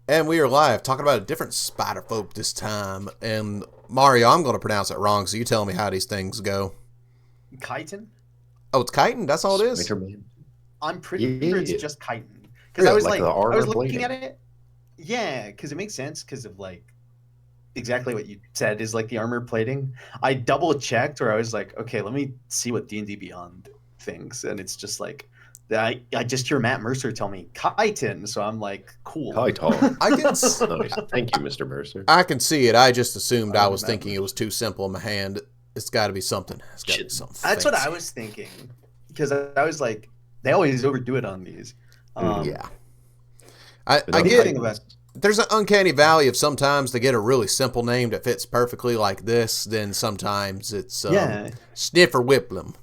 And we are live talking about a different Spiderfolk this time. And Mario, I'm going to pronounce it wrong, so you tell me how these things go. Chitin? Oh, it's chitin? That's all it is? Spider-Man. I'm pretty sure it's Yeah, just chitin. Because Really? like the I was armor looking at plating. it. Yeah, because it makes sense because of like exactly what you said is like the armor plating. I double checked where I was like, okay, let me see what D&D Beyond thinks, and it's just like I just hear Matt Mercer tell me chitin, so I'm like, cool. Hi, Tom. I can Nice. Thank you, Mr. Mercer. I can see it. I just assumed I Oh, was Matt thinking it was Mercer. too simple in my hand. It's got to be something. It's got to be something That's what I fancy. was thinking because I was like, they always overdo it on these. Mhm. Yeah. I But no, The get thing about there's an uncanny valley of sometimes they get a really simple name that fits perfectly like this, then sometimes it's yeah, Sniffer Whiplam.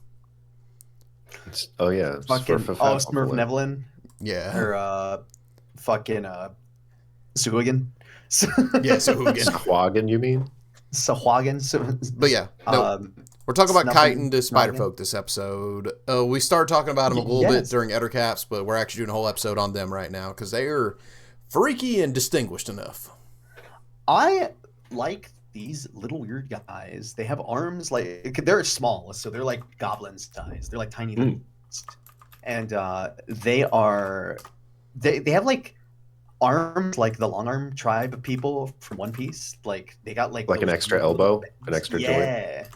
oh yeah, fucking Smurf Smurf. Nevlin Yeah. or fucking Suigan. Yeah, so Hoogan. Squaggin, you mean? Sahwagan. But yeah, no, Um, we're talking about Snuffin, chitin to Snuffigan. Spiderfolk this episode. We started talking about them a little bit Yes. during Ettercaps, but we're actually doing a whole episode on them right now because they are freaky and distinguished enough. I like these little weird guys. They have arms like they're small, so they're like goblin size. They're like tiny little, Mm. and they have like arms like the long arm tribe people from One Piece. Like they got like Like an those extra weird little elbow, an bends. extra joint. Yeah.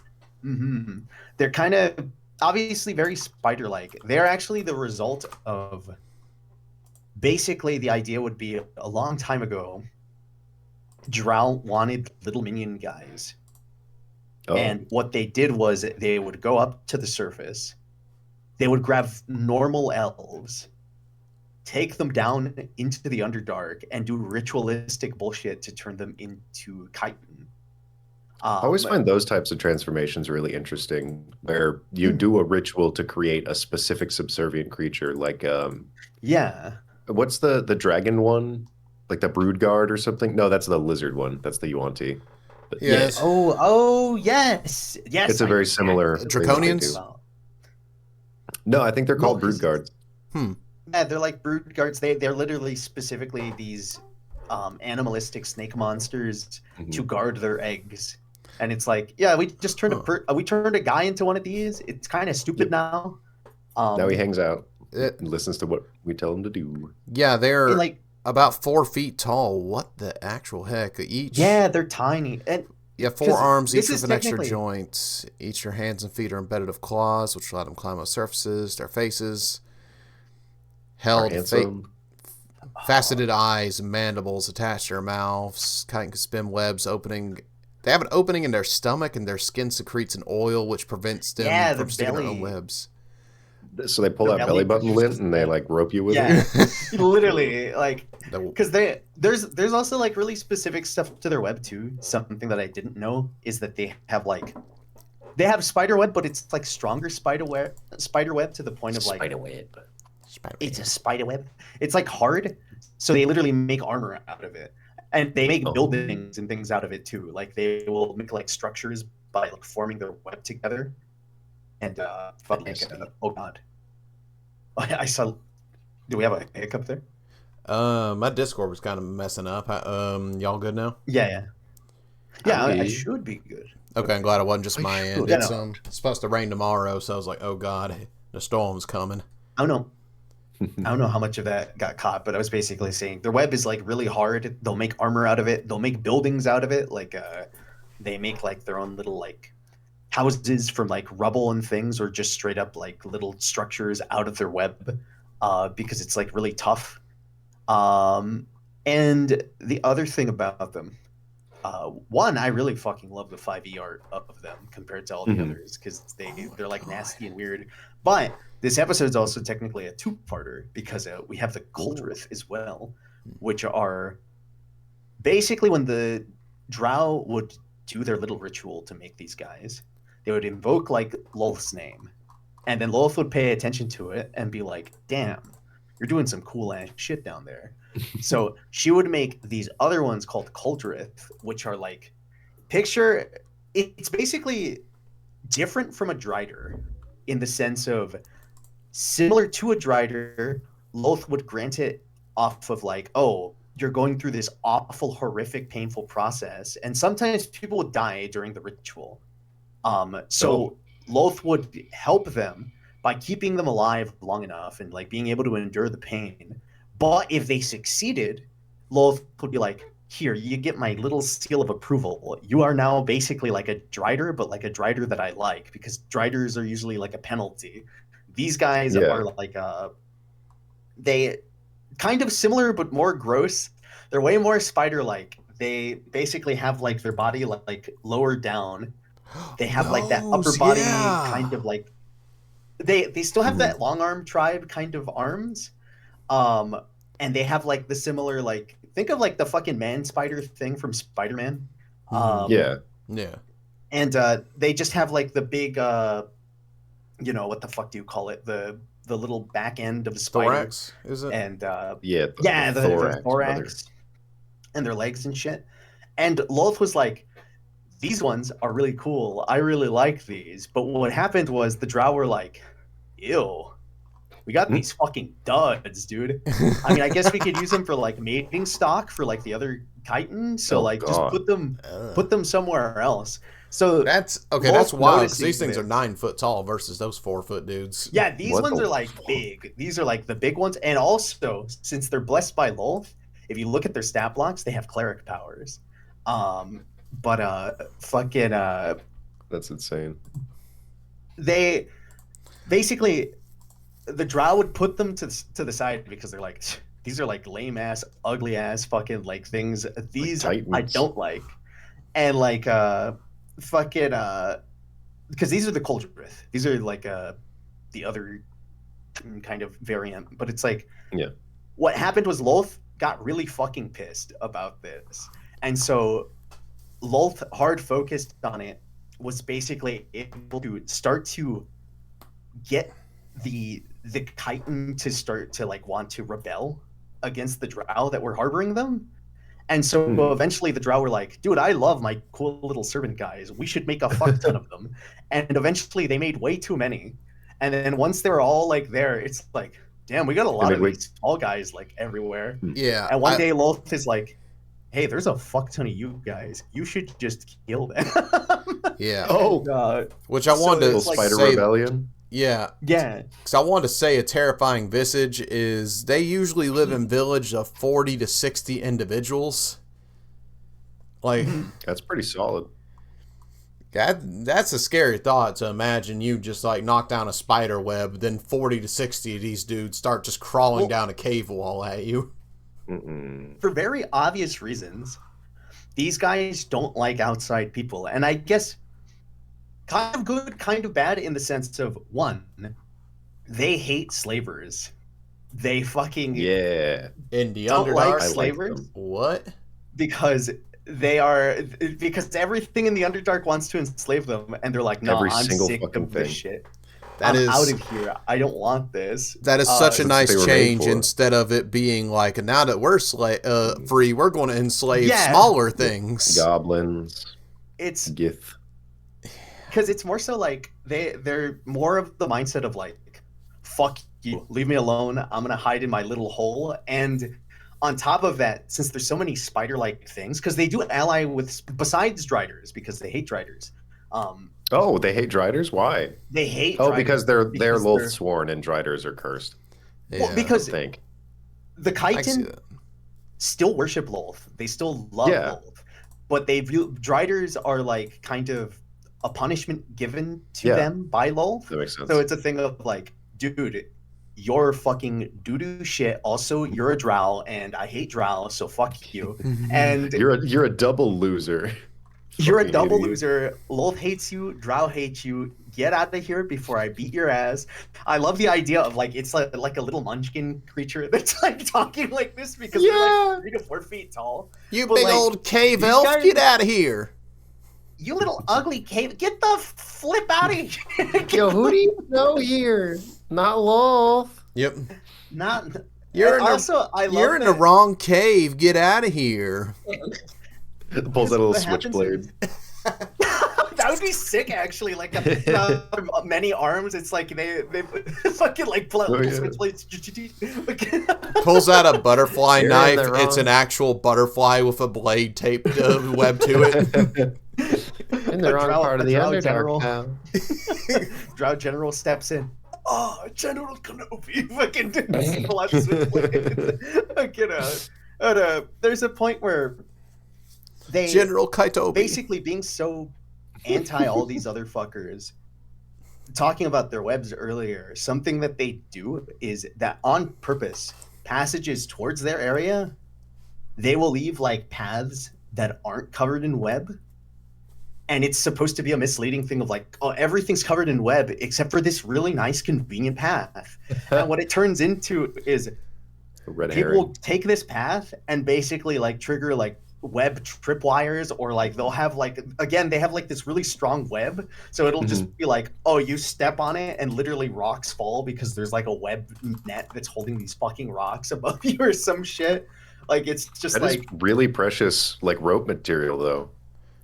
They're kind of obviously very spider-like. They're actually the result of basically the idea would be a long time ago. Drow wanted little minion guys. Oh, And what they did was they would go up to the surface, they would grab normal elves, take them down into the Underdark, and do ritualistic bullshit to turn them into chitin. I always Um, find those types of transformations really interesting, where you do a ritual to create a specific subservient creature. Like, yeah. what's the dragon one? Like the brood guard or something? No, that's the lizard one. That's the Yuan-Ti. But yeah, Yes. Oh, yes. Yes, it's a I know very exactly similar what thing you're that they talking Draconians? do. about. No, I think they're No, called brood 'cause guards. Hmm. yeah, they're like brood guards. They're literally specifically these animalistic snake monsters to Mhm. guard their eggs. And it's like, yeah, we just turned Huh. we turned a guy into one of these. It's kind of stupid Yep. now. Now he Um, hangs out It, and listens to what we tell him to do. yeah, and they're like, about 4 feet tall. What the actual heck? Each. yeah, they're tiny, and Yeah, four because arms, this each is with an extra technically, joint. Each their hands and feet are embedded with claws, which allow them to climb up surfaces. Their faces Are held handsome. faceted eyes and mandibles attached to their mouths. Chitin can spin webs opening. They have an opening in their stomach, and their skin secretes an oil which prevents them yeah, the from sticking their own belly, webs. So they pull the out belly belly button lint produces and they that. like rope you with it. Yeah, literally, like, The- because there's also like really specific stuff to their web too. Something that I didn't know is that they have spider web, but it's like stronger spider web to the point of like web. it's a spider web. It's like hard, so they literally make armor out of it, and they make Oh, buildings and things out of it too. Like they will make like structures by like forming their web together, and interesting. oh god, I saw. Do we have a hiccup there? my Discord was kind of messing up. Y'all good now? Yeah, yeah, yeah. I Howdy. should be good. Okay, I'm glad it wasn't just I my end. should. Yeah, It's no, supposed to rain tomorrow, so I was like, oh god, the storm's coming. I don't know. I don't know how much of that got caught, but I was basically saying their web is like really hard. They'll make armor out of it. They'll make buildings out of it. Like they make like their own little like houses from like rubble and things, or just straight up like little structures out of their web, because it's like really tough. Um, and the other thing about them, one, I really fucking love the 5e art of them compared to all the Mhm. others because they're like nasty and weird. But this episode is also technically a two-parter because we have the Coldrith as well, which are basically when the Drow would do their little ritual to make these guys, they would invoke like Lolth's name, and then Lolth would pay attention to it and be like, "Damn, you're doing some cool ass shit down there." So she would make these other ones called Coldrith, which are like picture. It's basically different from a Drider in the sense of similar to a Drider. Loth would grant it off of like, oh, you're going through this awful, horrific, painful process, and sometimes people would die during the ritual. So Loth would help them by keeping them alive long enough and like being able to endure the pain. But if they succeeded, Loth would be like, here, you get my little seal of approval. You are now basically like a Drider, but like a Drider that I like, because Driders are usually like a penalty. These guys are like they kind of similar but more gross. They're way more spider-like. They basically have like their body like lower down. They have like that upper body kind of like they still have that long arm tribe kind of arms. And they have like the similar like think of like the fucking man spider thing from Spider-Man. Yeah. And they just have like the big you know, what the fuck do you call it? The little back end of the spider. Thorax, is it? And the thorax and their legs and shit. And Loth was like, these ones are really cool. I really like these. But what happened was the drow were like, ew, we got these fucking duds, dude. I mean, I guess we could use them for like mating stock for like the other chitin. So just put them somewhere else. So that's okay. That's wild because these things are 9 foot tall versus those 4 foot dudes. Yeah, these ones are like big. These are like the big ones. And also, since they're blessed by Loth, if you look at their stat blocks, they have cleric powers. Fucking that's insane. They basically the drow would put them to the side because they're like, these are like lame ass, ugly ass fucking like things. These like I don't like. And like fucking because these are the Coldrith. These are like the other kind of variant, but it's like what happened was Loth got really fucking pissed about this, and so Loth hard focused on it was basically able to start to get the chitin to start to like want to rebel against the drow that were harboring them. And so eventually the drow were like, dude, I love my cool little servant guys. We should make a fuck ton of them. And eventually they made way too many. And then once they were all like there, it's like, damn, we got a lot of these small guys like everywhere. Yeah. And one day Loth is like, hey, there's a fuck ton of you guys. You should just kill them. Yeah. Oh god. Which I wanted to Spider say, Rebellion. Yeah. Yeah. Because I wanted to say a terrifying visage is they usually live in village of 40 to 60 individuals. Like that's pretty solid. That's a scary thought to imagine you just like knock down a spider web, then 40 to 60 of these dudes start just crawling down a cave wall at you. For very obvious reasons, these guys don't like outside people. And I guess kind of good, kind of bad in the sense of, one, they hate slavers. They fucking in the don't Underdark, like slavers. What? Because everything in the Underdark wants to enslave them, and they're like, no, I'm sick of this shit. I'm out of here. I don't want this. That is such a nice change. Instead of it being like, now that we're free, we're going to enslave smaller things. Goblins. It's Gith. Because it's more so like they're more of the mindset of like, fuck you, leave me alone. I'm gonna hide in my little hole. And on top of that, since there's so many spider-like things, because they do ally with besides Driders, because they hate Driders. Oh, they hate Driders? Why? They hate. Oh, Driders because they're Loth sworn and Driders are cursed. Well, because I think the chitin still worship Loth. They still love Loth, but they view Driders are like kind of a punishment given to them by Loth. That makes sense. So it's a thing of like, dude, you're fucking doo-doo shit. Also, you're a drow, and I hate drow, so fuck you. And you're a double loser. You're a double loser. Loth hates you. Drow hates you. Get out of here before I beat your ass. I love the idea of like it's like a little munchkin creature that's like talking like this because they're like 3 to 4 feet tall. You big old cave elf, get out of here. You little ugly cave, get the flip out of here. Yo, who do you know here? Not Loth. Yep. Not. You're you're in the wrong cave. Get out of here. Pulls out a little switchblade. That would be sick, actually. Like, many arms. It's like they fucking like pull out little switchblades. Pulls out a butterfly You're knife. in the It's an wrong- actual butterfly with a blade taped web to it. In the wrong part of the Drow Underdark general. now. Drow General steps in. Oh, General Kenobi. Fucking pull out switchblades. Fucking, there's a point where they General Kaitobi. basically being so anti all these other fuckers, talking about their webs earlier, something that they do is that on purpose, passages towards their area, they will leave like paths that aren't covered in web. And it's supposed to be a misleading thing of like, oh, everything's covered in web except for this really nice, convenient path. And what it turns into is people will take this path and basically like trigger like web tripwires, or like they'll have like, again, they have like this really strong web, so it'll just be like, oh, you step on it and literally rocks fall because there's like a web net that's holding these fucking rocks above you or some shit. Like, it's just That like is really precious, like rope material, though.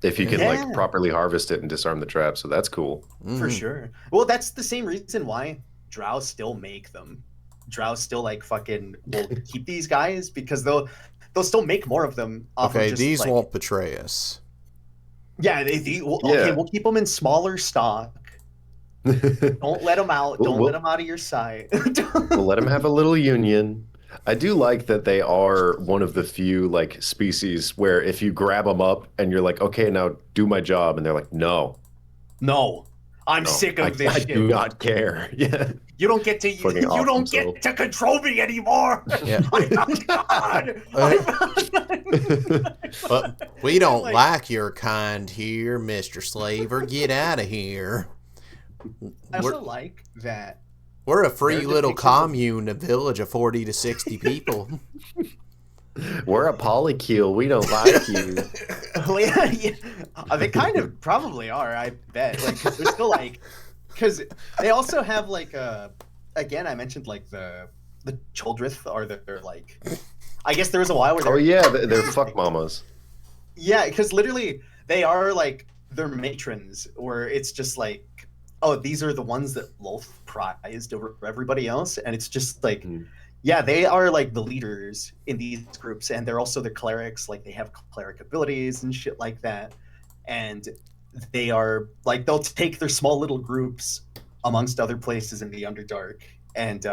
If you can like properly harvest it and disarm the trap, so that's cool. For sure. Well, that's the same reason why Drow still make them. Drow still like fucking will keep these guys because they'll still make more of them. Okay, of just, these like, won't betray us. Yeah, okay, we'll keep them in smaller stock. Don't let them out. Don't let them out of your sight. We'll let them have a little union. I do like that they are one of the few like species where if you grab them up and you're like, okay, now do my job, and they're like, no, I'm sick of this I shit. do not care. Yeah, you don't get to get to control me anymore. Yeah. I'm God. But we don't like your kind here, Mr. Slaver. Get out of here. I also like that. We're a free Their little depictions commune, a village of 40 to 60 people. we're a polykeel. We don't like you. They kind of probably are, I bet. Like, 'cause they're still like, because they also have like again, I mentioned like the Choldrith are their like, I guess there was a while where they're fuck mamas. Yeah, because literally they are like their matrons, where it's just like, oh, these are the ones that Lolth prized over everybody else, and it's just like, yeah, they are like the leaders in these groups, and they're also the clerics. Like, they have cleric abilities and shit like that, and they are like, they'll take their small little groups amongst other places in the Underdark, and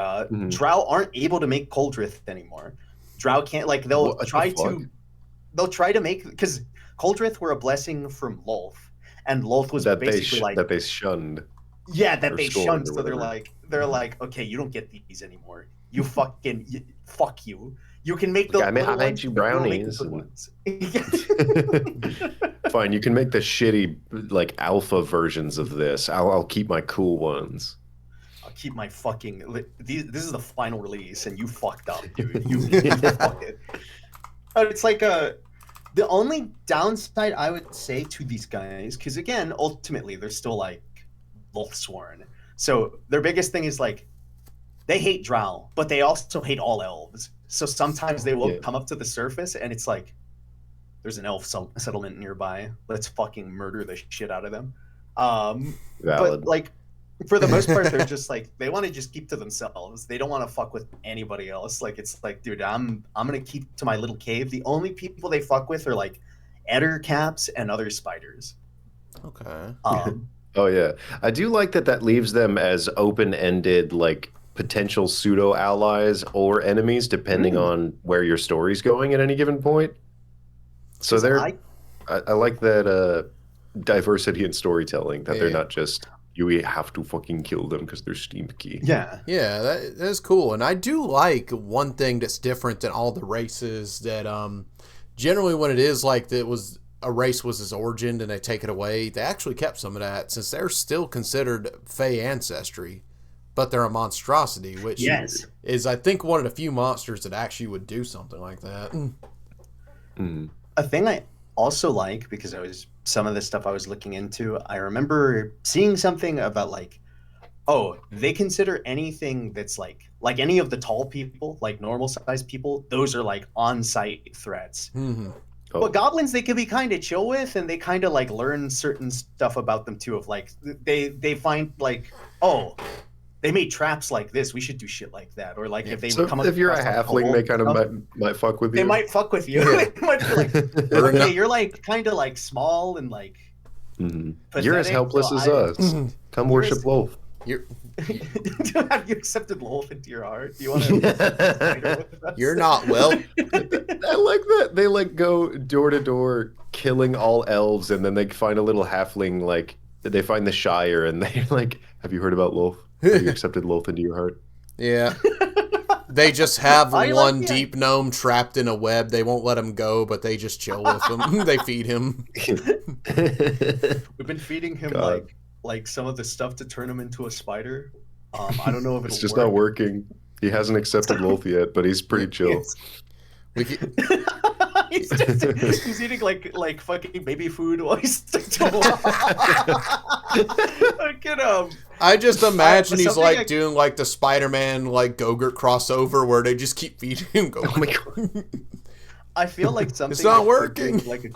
Drow aren't able to make Coldrith anymore. Drow can't, like, they'll try to make, because Coldrith were a blessing from Lolth, and Lolth was basically like that they shunned. Yeah, that they shunned. So they're like, okay, you don't get these anymore. You fucking fuck you. You can make the. I made you brownies. Fine, you can make the shitty like alpha versions of this. I'll keep my cool ones. I'll keep my fucking. This is the final release, and you fucked up, dude. You fucked it. It's like the only downside I would say to these guys, because again, ultimately they're still like Wolfsworn. So their biggest thing is like, they hate Drow, but they also hate all elves. So sometimes they will come up to the surface and it's like, there's an elf settlement nearby. Let's fucking murder the shit out of them. But like, for the most part, they're just like, they want to just keep to themselves. They don't want to fuck with anybody else. Like, it's like, dude, I'm gonna keep to my little cave. The only people they fuck with are like ettercaps and other spiders. Okay. Oh yeah, I do like that leaves them as open-ended, like potential pseudo allies or enemies, depending on where your story's going at any given point. So I like that diversity in storytelling. That they're not just, you have to fucking kill them because they're stinky. Yeah, that's cool. And I do like one thing that's different than all the races, that generally when it is like that was. A race was its origin and they take it away, they actually kept some of that, since they're still considered Fey ancestry, but they're a monstrosity, which is, I think, one of the few monsters that actually would do something like that. A thing I also like, because some of the stuff I was looking into, I remember seeing something about like, oh, they consider anything that's like any of the tall people, like normal sized people, those are like on-site threats. Oh. But goblins, they can be kind of chill with, and they kind of like learn certain stuff about them too. Of like, they find like, oh, they made traps like this. We should do shit like that. Or like if they So come if you're a across, like, halfling, they kind of stuff, might fuck with you. they might fuck with you. Yeah. They might be like, Or okay, no- you're like kind of like small and like. You're as pathetic, helpless so as us. Come You're worship as- Wolf. Have you accepted Wolf into your heart? Do you want to? You're not well. I like that. They like go door to door killing all elves, and then they find a little halfling. Like they find the Shire, and they're like, "Have you heard about Lolth? Have you accepted Lolth into your heart?" Yeah. They just have I like one the- deep gnome trapped in a web. They won't let him go, but they just chill with him. They feed him. We've been feeding him God. like some of the stuff to turn him into a spider. I don't know if It's it'll just work. not working. He hasn't accepted Lolth yet, but he's pretty chill. We could, he's eating like fucking baby food while he's stuck to a wall. Look at him. I just imagine he's something like I- doing like the Spider-Man like Gogurt crossover where they just keep feeding him. Oh my god. I feel like something not that would be, working. like a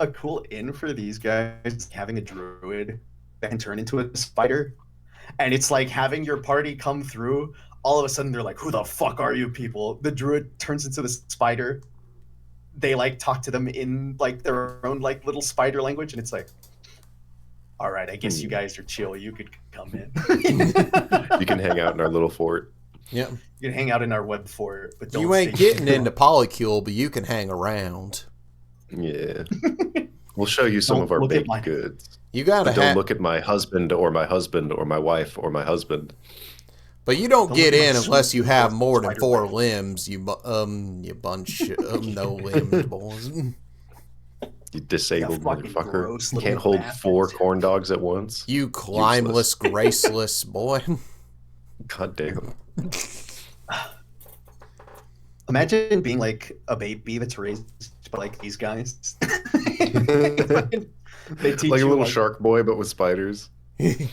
cool in for these guys, having a druid that can turn into a spider, and it's like having your party come through. All of a sudden, they're like, "Who the fuck are you people?" The druid turns into the spider. They like talk to them in like their own like little spider language, and it's like, "All right, I guess you guys are chill. You could come in. You can hang out in our little fort. Yeah. You can hang out in our web fort, but don't You ain't stay getting here." into Polycule, but you can hang around. Yeah. We'll show you some Don't of our look at baked my- goods. You gotta But don't have, look at my husband or my husband or my wife or my husband. but you don't Don't get look at my in unless you have sweet more than spider 4 web. limbs. You bunch of no-limbed boys. You disabled Yeah, fucking motherfucker. gross You little can't hold bastards. 4 corn dogs at once. You climeless, graceless boy. God damn. Imagine being like a baby that's raised by like these guys. They teach Like a you, little shark boy, but with spiders. I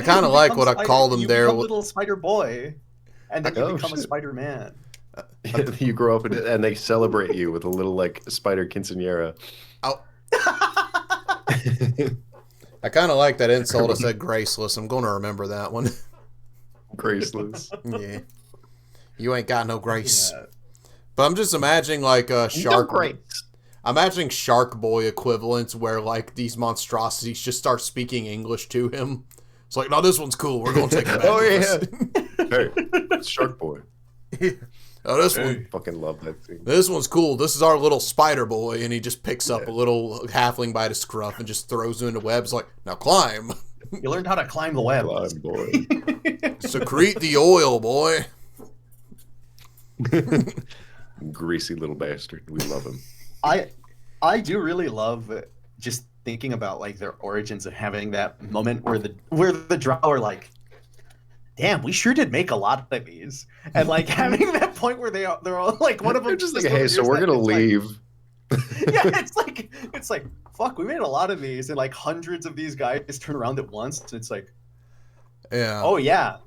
kind of like what I called him you there. become little spider boy, and then you Oh, become a shit. Spider Man. You grow up and they celebrate you with a little like spider quinceanera. Oh, I kind of like that insult. I said graceless. I'm going to remember that one. Graceless. Yeah. You ain't got no grace. Yeah. But I'm just imagining like a shark. great. I'm imagining Shark Boy equivalents where like these monstrosities just start speaking English to him. It's like, no, this one's cool. We're gonna take it back. Oh, with yeah. us." Hey, it's Shark Boy. Oh, this one. Fucking love that scene. This one's cool. This is our little spider boy, and he just picks up a little halfling by the scruff and just throws him into webs. Like, now climb, You learned how to climb the web. Climb, boy. secrete the oil, boy. Greasy little bastard. We love him. I do really love just thinking about like their origins of having that moment where the drow are like, damn, we sure did make a lot of these, and like having that point where they're all like one of them They're just like, hey, so we're gonna leave. Yeah, it's like fuck, we made a lot of these, and like hundreds of these guys turn around at once. And it's like, Yeah. oh yeah,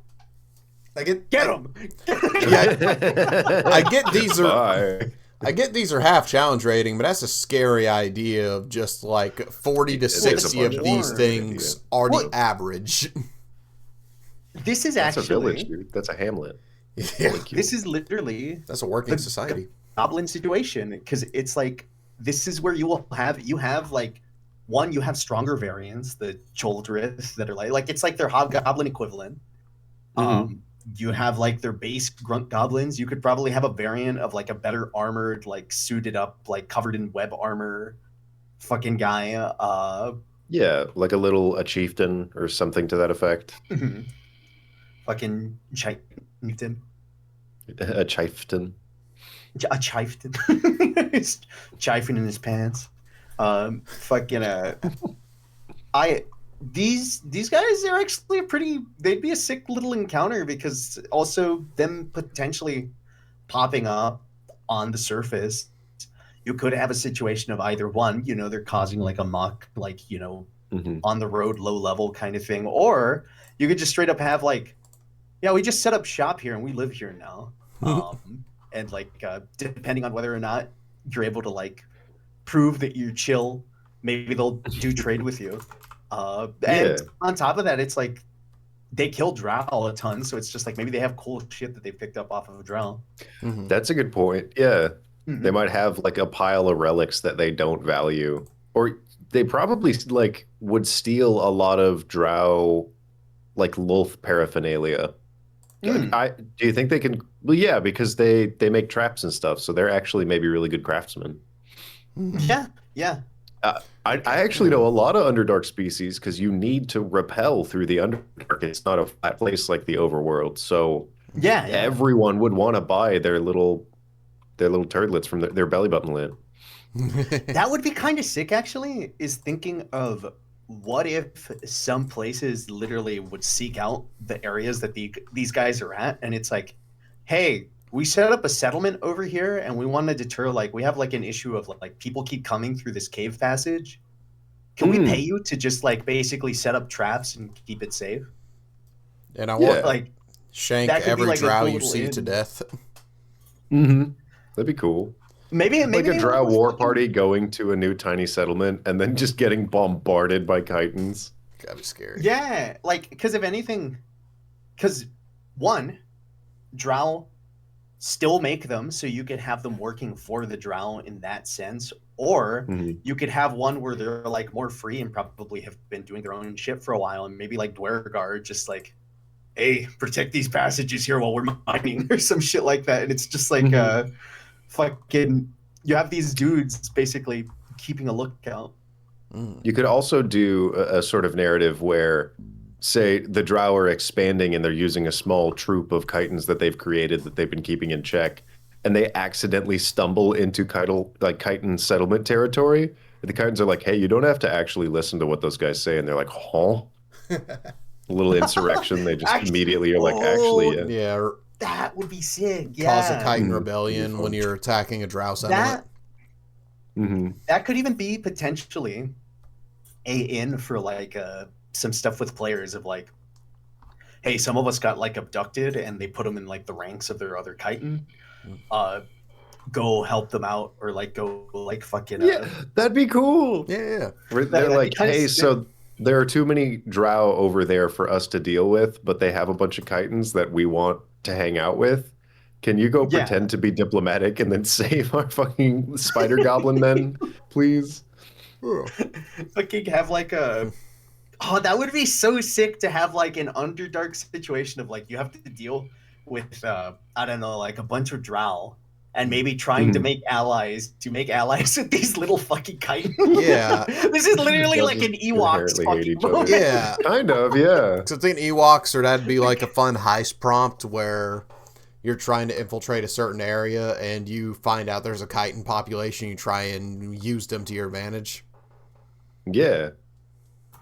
I get them. Yeah, I get these are. Bye. I get these are half challenge rating, but that's a scary idea of just like 40 to is a 60 of bunch of these work, things are Well- the average. This is That's actually a village, dude. That's a hamlet. Yeah, this is literally that's a working The- society. goblin situation, because it's like this is where you have like one, you have stronger variants, the Choldrith, that are like it's like their hobgoblin equivalent. You have like their base grunt goblins. You could probably have a variant of like a better armored, like suited up, like covered in web armor fucking guy. Yeah, like a chieftain or something to that effect. Fucking Newton. A chieftain. A chieftain. He's chifing in his pants. These guys are actually they'd be a sick little encounter, because also them potentially popping up on the surface, you could have a situation of either one, they're causing like a muck, like, Mhm. on the road, low level kind of thing, or you could just straight up have like, yeah, we just set up shop here and we live here now. and like depending on whether or not you're able to like prove that you're chill, maybe they'll do trade with you. And Yeah. on top of that, it's like they kill Drow a ton, so it's just like maybe they have cool shit that they picked up off of Drow. Mhm. That's a good point. Yeah. They Mhm. might have like a pile of relics that they don't value. Or they probably like would steal a lot of drow like Lolth paraphernalia. Mm. Do you think they can? Well, yeah, because they make traps and stuff, so they're actually maybe really good craftsmen. Mhm. Yeah, yeah. I actually know a lot of Underdark species because you need to rappel through the Underdark. It's not a flat place like the Overworld, so Yeah, yeah. everyone would want to buy their little turdlets from their belly button land. That would be kind of sick, actually, is thinking of what if some places literally would seek out the areas that these guys are at, and it's like, hey, we set up a settlement over here, and we want to deter, like, we have like an issue of like people keep coming through this cave passage. Can we pay Mm, you to just like basically set up traps and keep it safe? And I want yeah. Like shank that could be every like a drow cool you little see to in. death. Mm-hmm. That'd be cool. Maybe Like maybe a they want drow those war fucking. party going to a new tiny settlement and then just getting bombarded by chitons. Gotta be scary. Yeah, like because if anything, because one, drow still make them so you could have them working for the drow in that sense, or Mhm. you could have one where they're like more free and probably have been doing their own shit for a while, and maybe like Dwergar just like, hey, protect these passages here while we're mining or some shit like that, and it's just like Mhm. fucking you have these dudes basically keeping a lookout. Mm. You could also do a sort of narrative where, say, the drow are expanding and they're using a small troop of chitons that they've created that they've been keeping in check, and they accidentally stumble into chiton settlement territory. And the chitons are like, "Hey, you don't have to actually listen to what those guys say," and they're like, "Huh?" A little insurrection. They just Actually, immediately are like, "Actually, oh, yeah." Yeah, or that would be sick. cause a Yeah, chitin Mhm. That'd be rebellion when fun. you're attacking a drow settlement. that Hmm. that could even be potentially a in for like some stuff with players of like, hey, some of us got like abducted and they put them in like the ranks of their other chitin. Uh, go help them out or like go like fucking Yeah, that'd be cool. Yeah. Where they're that'd be like, kind of hey, sick. so there are too many drow over there for us to deal with, but they have a bunch of chitons that we want to hang out with. Can you go Yeah, pretend to be diplomatic and then save our fucking spider goblin men, please? Yeah. fucking have like a. Oh, that would be so sick to have like an Underdark situation of like you have to deal with I don't know, like a bunch of drow and maybe trying to Mhm. make allies with these little fucking chitin. Yeah. This is literally They'll like just an Ewoks inherently hate fucking each other. moment. Yeah. Kind of, yeah. So think Ewoks, or that'd be like a fun heist prompt where you're trying to infiltrate a certain area and you find out there's a chitin population. You try and use them to your advantage. Yeah.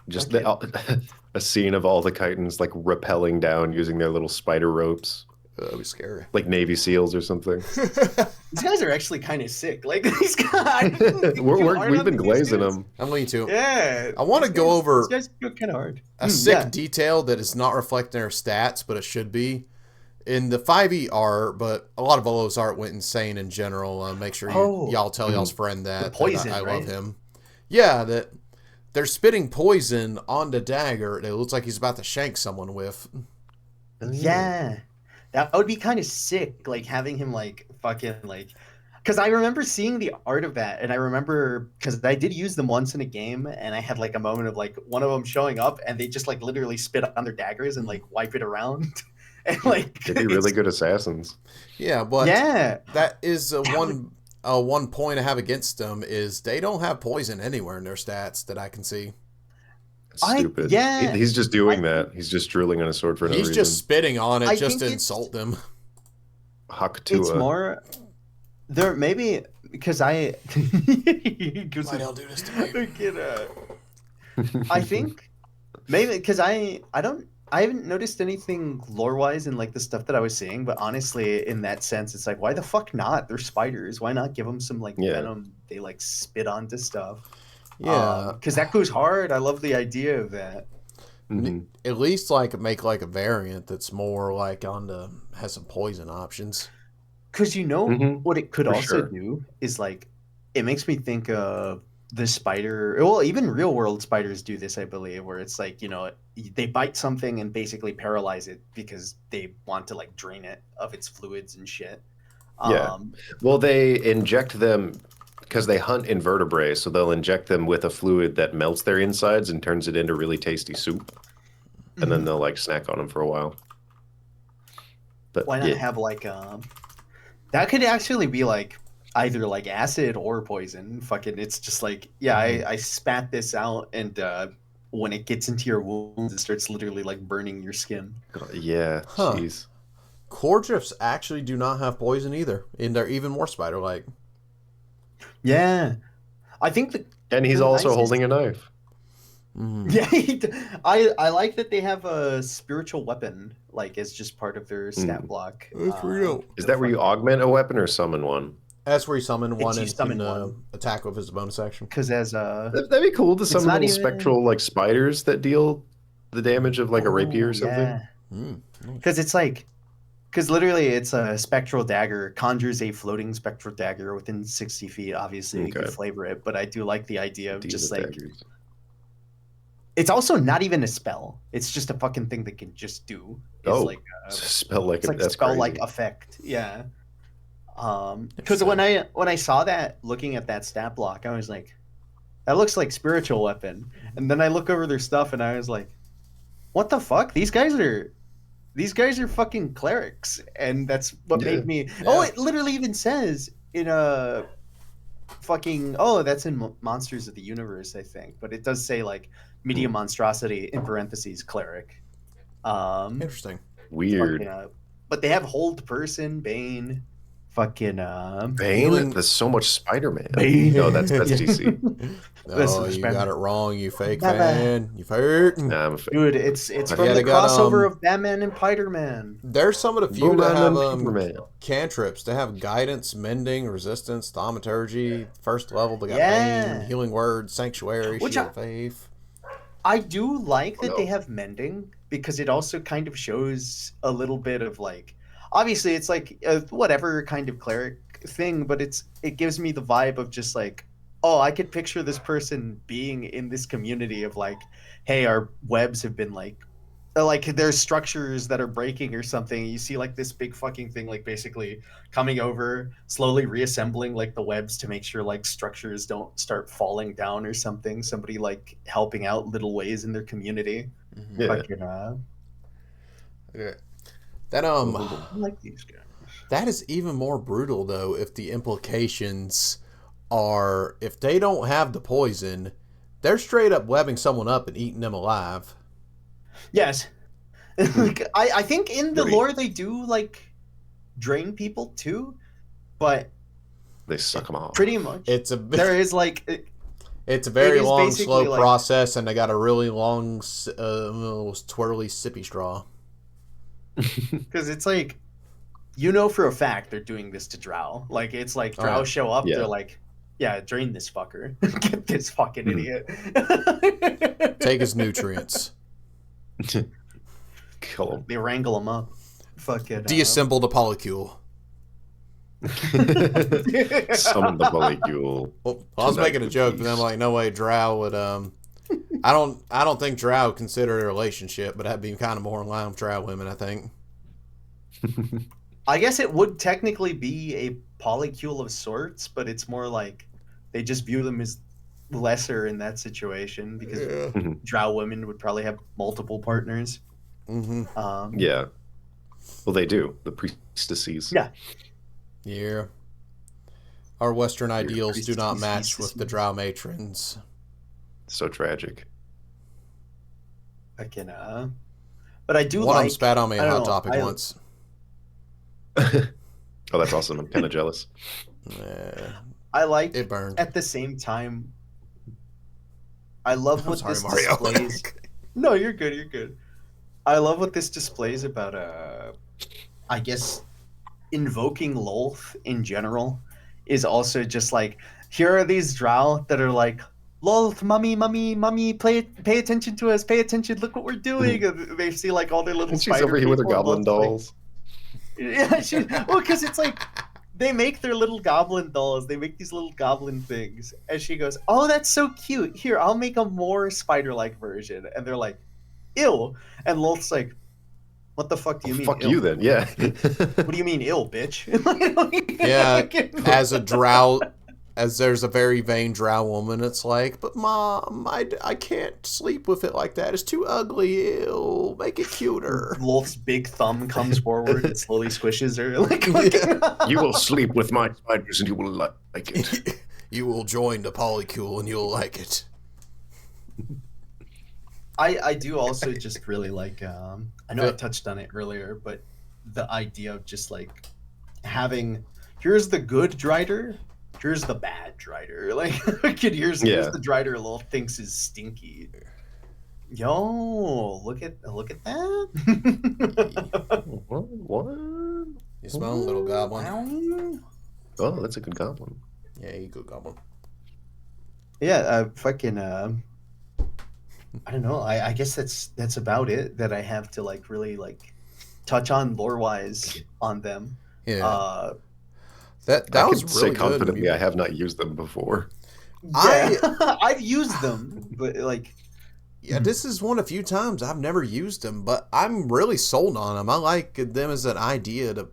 Just Okay. a scene of all the chitons like rappelling down using their little spider ropes, That'd be scary. like Navy SEALs or something. These guys are actually kind of sick. Like these guys, I didn't do art We've on been these glazing dudes. them. I'm going to. Yeah, I want to go These over guys go kind of hard. a sick Yeah. detail that is not reflecting their stats, but it should be. In the 5e art, but a lot of Volo's art went insane in general. Make sure Oh, y'all tell y'all's friend the that poison, I love right? him. Yeah, that they're spitting poison on the dagger. It looks like he's about to shank someone with. Yeah, that would be kind of sick. Like having him like fucking like, because I remember seeing the art of that, and I remember because I did use them once in a game, and I had like a moment of like one of them showing up, and they just like literally spit on their daggers and like wipe it around, and like They'd be really good assassins. Yeah, but yeah, that is that would one point I have against them is they don't have poison anywhere in their stats that I can see. It's stupid. yeah. He's just I doing think that. He's just drooling on a sword for no He's just reason. spitting on it I just think to it's insult them. it's Haktua. more there maybe because I because Why y'all do this to me? I think maybe because I haven't noticed anything lore wise in like the stuff that I was seeing, but honestly, in that sense, it's like why the fuck not? They're spiders. Why not give them some like Yeah. venom? They like spit onto stuff. Yeah. Because that goes hard. I love the idea of that. Mhm. At least like make like a variant that's more like on the has some poison options. Because what it could for also sure. do is like, it makes me think of the spider. Well, even real world spiders do this, I believe, where it's like, they bite something and basically paralyze it because they want to like drain it of its fluids and shit. Yeah. Well, they inject them because they hunt invertebrates, so they'll inject them with a fluid that melts their insides and turns it into really tasty soup, and then they'll like snack on them for a while. But why not have like that could actually be like either like acid or poison. Fucking, it's just like, yeah, I spat this out, and when it gets into your wounds, it starts literally like burning your skin. Yeah, jeez. Cordrifts actually do not have poison either, and they're even more spider-like. Yeah, I think And he's also holding a knife. Yeah, I like that they have a spiritual weapon, like, as just part of their stat block. That's real. Is that where you augment a weapon or summon one? That's where you summon one and summon can one. attack with his bonus action. Because as That'd be cool to summon not little even- spectral like spiders that deal the damage of like a rapier or something. Yeah. Because it's like, because literally it's a spectral dagger, conjures a floating spectral dagger within 60 feet. Obviously, you could flavor it, but I do like the idea of just like, daggers. it's also not even a spell. It's just a fucking thing that can just do. It's like spell like it's like that's spell crazy. like effect. Yeah. Because when I saw that, looking at that stat block, I was like, that looks like spiritual weapon. And then I look over their stuff and I was like, what the fuck? These guys are fucking clerics. And that's what made me it literally even says in a fucking that's in Monsters of the Universe, I think. But it does say like medium monstrosity in parentheses cleric. Interesting. Weird. Fucking, but they have hold person, Bane. Fucking Bane? There's so much Spider-Man. Bane. No, that's DC. No, you got it wrong, you fake fan. You fake. Nah, I'm a fake. Dude, it's from Yeah, the they got, crossover of Batman and Spider-Man. There's some of the few that Boomerang have and Superman. cantrips. They have guidance, mending, resistance, thaumaturgy, first level. They got Yeah. Bane, healing word, sanctuary, Which shield of faith. I do like that they have mending, because it also kind of shows a little bit of like, obviously it's like whatever kind of cleric thing, but it gives me the vibe of just like, oh, I could picture this person being in this community of like, hey, our webs have been like there's structures that are breaking or something. You see like this big fucking thing like basically coming over, slowly reassembling like the webs to make sure like structures don't start falling down or something. Somebody like helping out little ways in their community. Yeah. Fucking, Yeah. That I like these guys. That is even more brutal though if the implications are, if they don't have the poison, they're straight up webbing someone up and eating them alive. Yes. Like, I think in the lore they do like drain people too, but They suck them off. pretty much It's a there is like it's a very is long, basically slow like- process, and they got a really long, twirly sippy straw. because it's like, for a fact they're doing this to Drow. Like it's like Drow show up, Yeah. they're like, yeah, drain this fucker, get this fucking idiot, Take his nutrients. Kill them. They wrangle him up. Fucking Deassemble the polycule. Summon the molecule. Well, I was making a joke, but then I'm like, no way, Drow would. I don't think Drow would consider it a relationship, but that'd be kind of more in line with Drow women, I think. I guess it would technically be a polycule of sorts, but it's more like they just view them as lesser in that situation, because Drow women would probably have multiple partners. Mm-hmm. Yeah. Well, they do. The priestesses. Yeah. Yeah. Our Western ideals do not priestesses. match with the Drow matrons. So tragic. I can, but I do One of them like. spat on me in I don't Hot know, Topic I- once. Oh, that's awesome. I'm kind of jealous. I like. It burned. At the same time, I love I'm what sorry, this Mario. displays. No, you're good. You're good. I love what this displays about. I guess invoking Lolth in general is also just like, here are these Drow that are like, Lolth, mummy, pay attention to us, pay attention, look what we're doing. And they see like all their little And she's spider over here with her people, goblin Lolth's like- dolls. Yeah, because it's like they make their little goblin dolls. They make these little goblin things. And she goes, "Oh, that's so cute. Here, I'll make a more spider-like version." And they're like, "Ew." And Lolth's like, "What the fuck do you mean? Fuck ill? you then, yeah. What do you mean ill, bitch?" Yeah, as a drow, as there's a very vain drow woman, it's like, "But mom, I can't sleep with it like that. It's too ugly. Ew, make it cuter." Lolth's big thumb comes forward and slowly squishes her. Like, You will sleep with my spiders and you will like it. You will join the polycule and you'll like it. I do also just really like, I know I touched on it earlier, but the idea of just like having, here's the good Drider, here's the bad Drider. Like, here's the Drider Lolth thinks is stinky. Yo, look at that. What? You smell him, little goblin? Oh, that's a good goblin. Yeah, you good goblin. Yeah, fucking. I don't know. I guess that's about it that I have to like really like touch on lore wise on them. Yeah. That I was can really say confidently good. I have not used them before. I've used them, but like. Yeah, this is one of the few times I've never used them, but I'm really sold on them. I like them as an idea that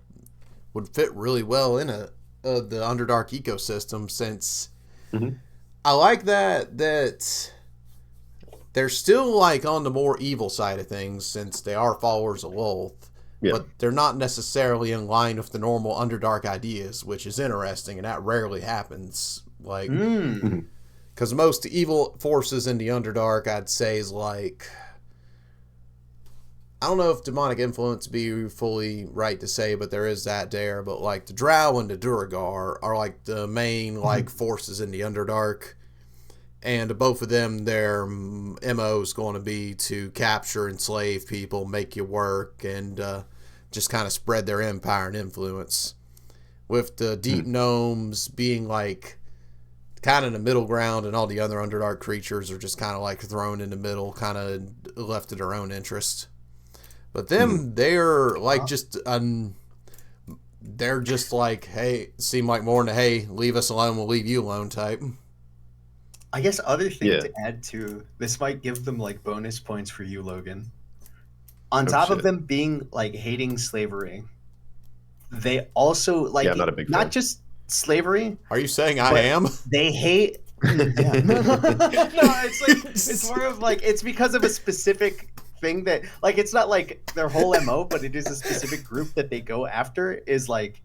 would fit really well in the Underdark ecosystem, since I like that they're still like on the more evil side of things, since they are followers of Lolth, but they're not necessarily in line with the normal Underdark ideas, which is interesting, and that rarely happens. Like, because most evil forces in the Underdark, I'd say, is like, I don't know if demonic influence be fully right to say, but there is that there. But like the Drow and the Duragar are like the main like forces in the Underdark, and both of them, their MO is going to be to capture, enslave people, make you work, and just kind of spread their empire and influence. With the Deep Gnomes being like kind of in the middle ground, and all the other Underdark creatures are just kind of like thrown in the middle, kind of left to their own interest. But them, they're like they're just like, hey, seem like more than a, hey, leave us alone, we'll leave you alone type. I guess other thing to add to this might give them like bonus points for you, Logan. On top of them being like hating slavery, they also like I'm not a big not fan. Just slavery. Are you saying I am? They hate. No, it's like it's more of like it's because of a specific thing that like it's not like their whole MO, but it is a specific group that they go after. Is like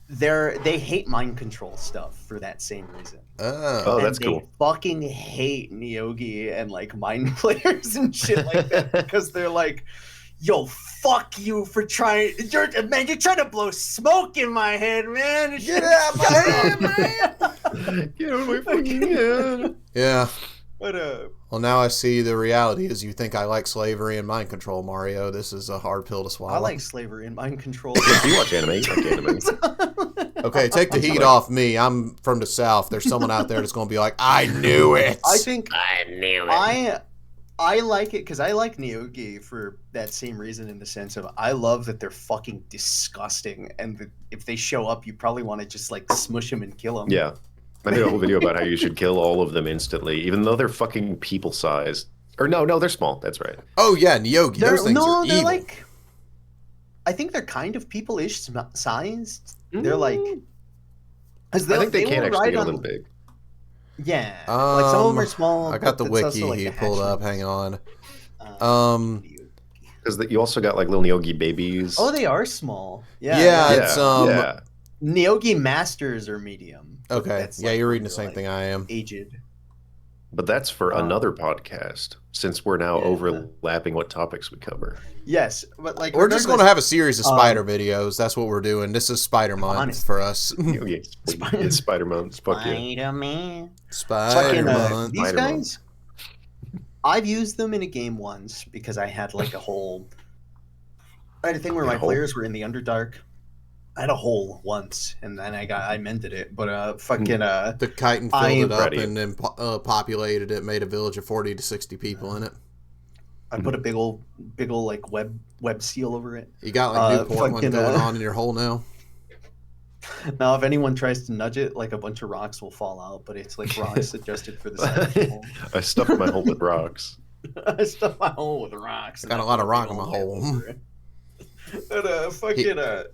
they hate mind control stuff for that same reason. Oh, that's cool. They fucking hate Neogi and like mind players and shit like that because they're like, yo, fuck you for trying. You're trying to blow smoke in my head, man. Get out of my head, man. Get out of my fucking head. Yeah. But well, now I see the reality is you think I like slavery and mind control, Mario. This is a hard pill to swallow. I like slavery and mind control. If you watch anime, you like anime. Okay, take the heat off me. I'm from the South. There's someone out there that's going to be like, I knew it. I knew it. I like it because I like Neogi for that same reason, in the sense of I love that they're fucking disgusting, and if they show up, you probably want to just like smush them and kill them. Yeah. I made a whole video about how you should kill all of them instantly, even though they're fucking people-sized. Or no, they're small. That's right. Oh, yeah, Neogi. Those things are they're evil. like... I think they're kind of people-ish sized. They're like... I think they can actually get a little big. Yeah. Like some of them are small. I got the wiki like he pulled up. Hang on. Because you also got like little Neogi babies. Oh, they are small. Yeah. It's Neogi Masters are medium. Okay. Yeah, you're reading the same thing I am. Aged. But that's for another podcast, since we're now overlapping what topics we cover. Yes, but like we're just going to have a series of spider videos. That's what we're doing. This is Spider Month for us. It's Spider Month. Fuck yeah. Spider-Man. Spider Month. These guys, I've used them in a game once because I had like I had a thing where my players were in the Underdark. I had a hole once, and then I mended it. But fucking the chitin filled it up and then populated it, made a village of 40 to 60 people in it. I put a big old like web seal over it. You got like Newport one going on in your hole now. Now, if anyone tries to nudge it, like a bunch of rocks will fall out, but it's like rocks adjusted for the size of the hole. I stuffed my hole with rocks. I stuffed my hole with rocks. Got a lot of rock in my hole.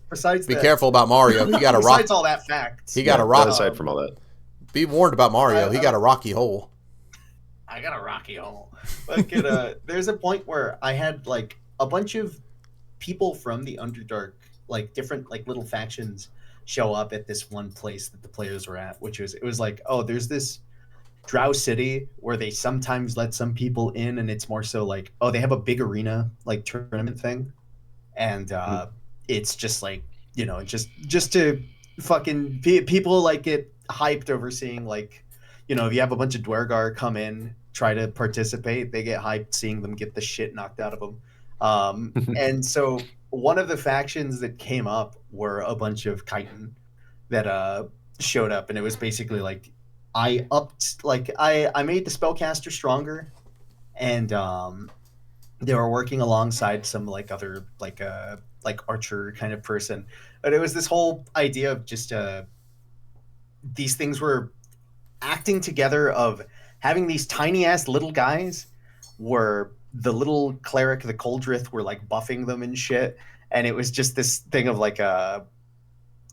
Besides Be that, careful about Mario. He got a rock. besides all that facts, He got a rock. Aside from all that, Be warned about Mario. He got a rocky hole. I got a rocky hole. There's a point where I had like a bunch of people from the Underdark, like different like little factions, show up at this one place that the players were at, it was like, oh, there's this Drow City where they sometimes let some people in, and it's more so like, oh, they have a big arena like tournament thing, and it's just like, you know, just to fucking people like get hyped over seeing, like, you know, if you have a bunch of Dwergar come in, try to participate, they get hyped seeing them get the shit knocked out of them. And so one of the factions that came up were a bunch of Chitine that showed up, and it was basically like I made the spellcaster stronger, and they were working alongside some like other like archer kind of person, but it was this whole idea of just these things were acting together, of having these tiny ass little guys were the little cleric, the Coldrith, were like buffing them and shit, and it was just this thing of like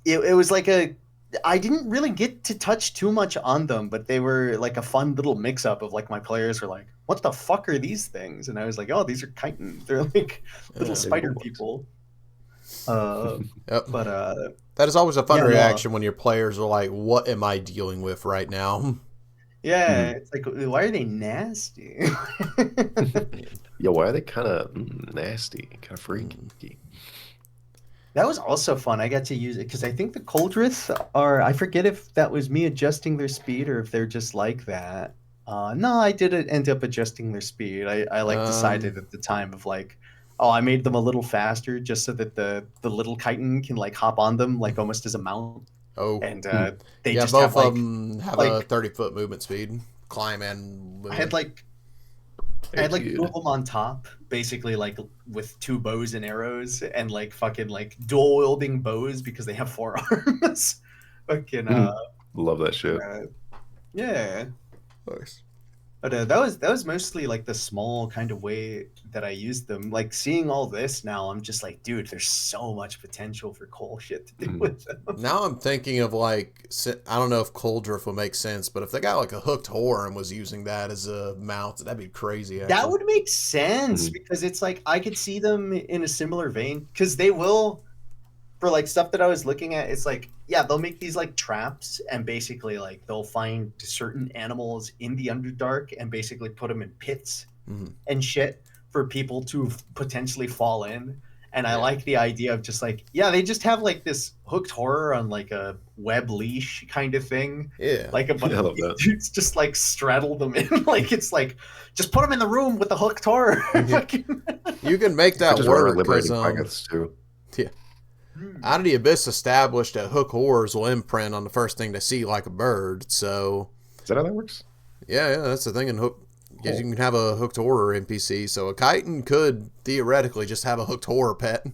it was like I didn't really get to touch too much on them, but they were like a fun little mix up of like, my players were like, what the fuck are these things? And I was like, oh, these are Chitine. They're like little spider people. Yep. But that is always a fun reaction when your players are like, what am I dealing with right now? Yeah, it's like, why are they nasty? Yeah, why are they kind of nasty, kind of freaky? That was also fun. I got to use it because I think the Coldrith are, I forget if that was me adjusting their speed or if they're just like that. No, I did end up adjusting their speed. I decided at the time of like, oh, I made them a little faster just so that the little Chitine can like hop on them like almost as a mount. Oh, and they just both have of them have a 30-foot movement speed, climb and movement. I had like two of them on top, basically like with two bows and arrows, and like fucking like dual wielding bows because they have 4 arms. Fucking love that shit. Yeah. Nice. But that was mostly like the small kind of way that I used them. Like seeing all this now, I'm just like, dude, there's so much potential for cool shit to do with them. Now I'm thinking of like, I don't know if Coldrift would make sense, but if they got like a hooked whore and was using that as a mount, that'd be crazy. Actually. That would make sense because it's like I could see them in a similar vein, because they will, for like stuff that I was looking at, it's like, yeah, they'll make these like traps, and basically like they'll find certain animals in the Underdark and basically put them in pits and shit for people to potentially fall in. And I like the idea of just like, yeah, they just have like this hooked horror on like a web leash kind of thing. Yeah. Like a bunch of dudes just like straddle them in. Like, it's like, just put them in the room with the hooked horror. You can make that work. Too. Yeah. Out of the Abyss established that hook horrors will imprint on the first thing they see like a bird. So is that how that works? Yeah, that's the thing in hook. You can have a hooked horror NPC, so a Chitine could theoretically just have a hooked horror pet.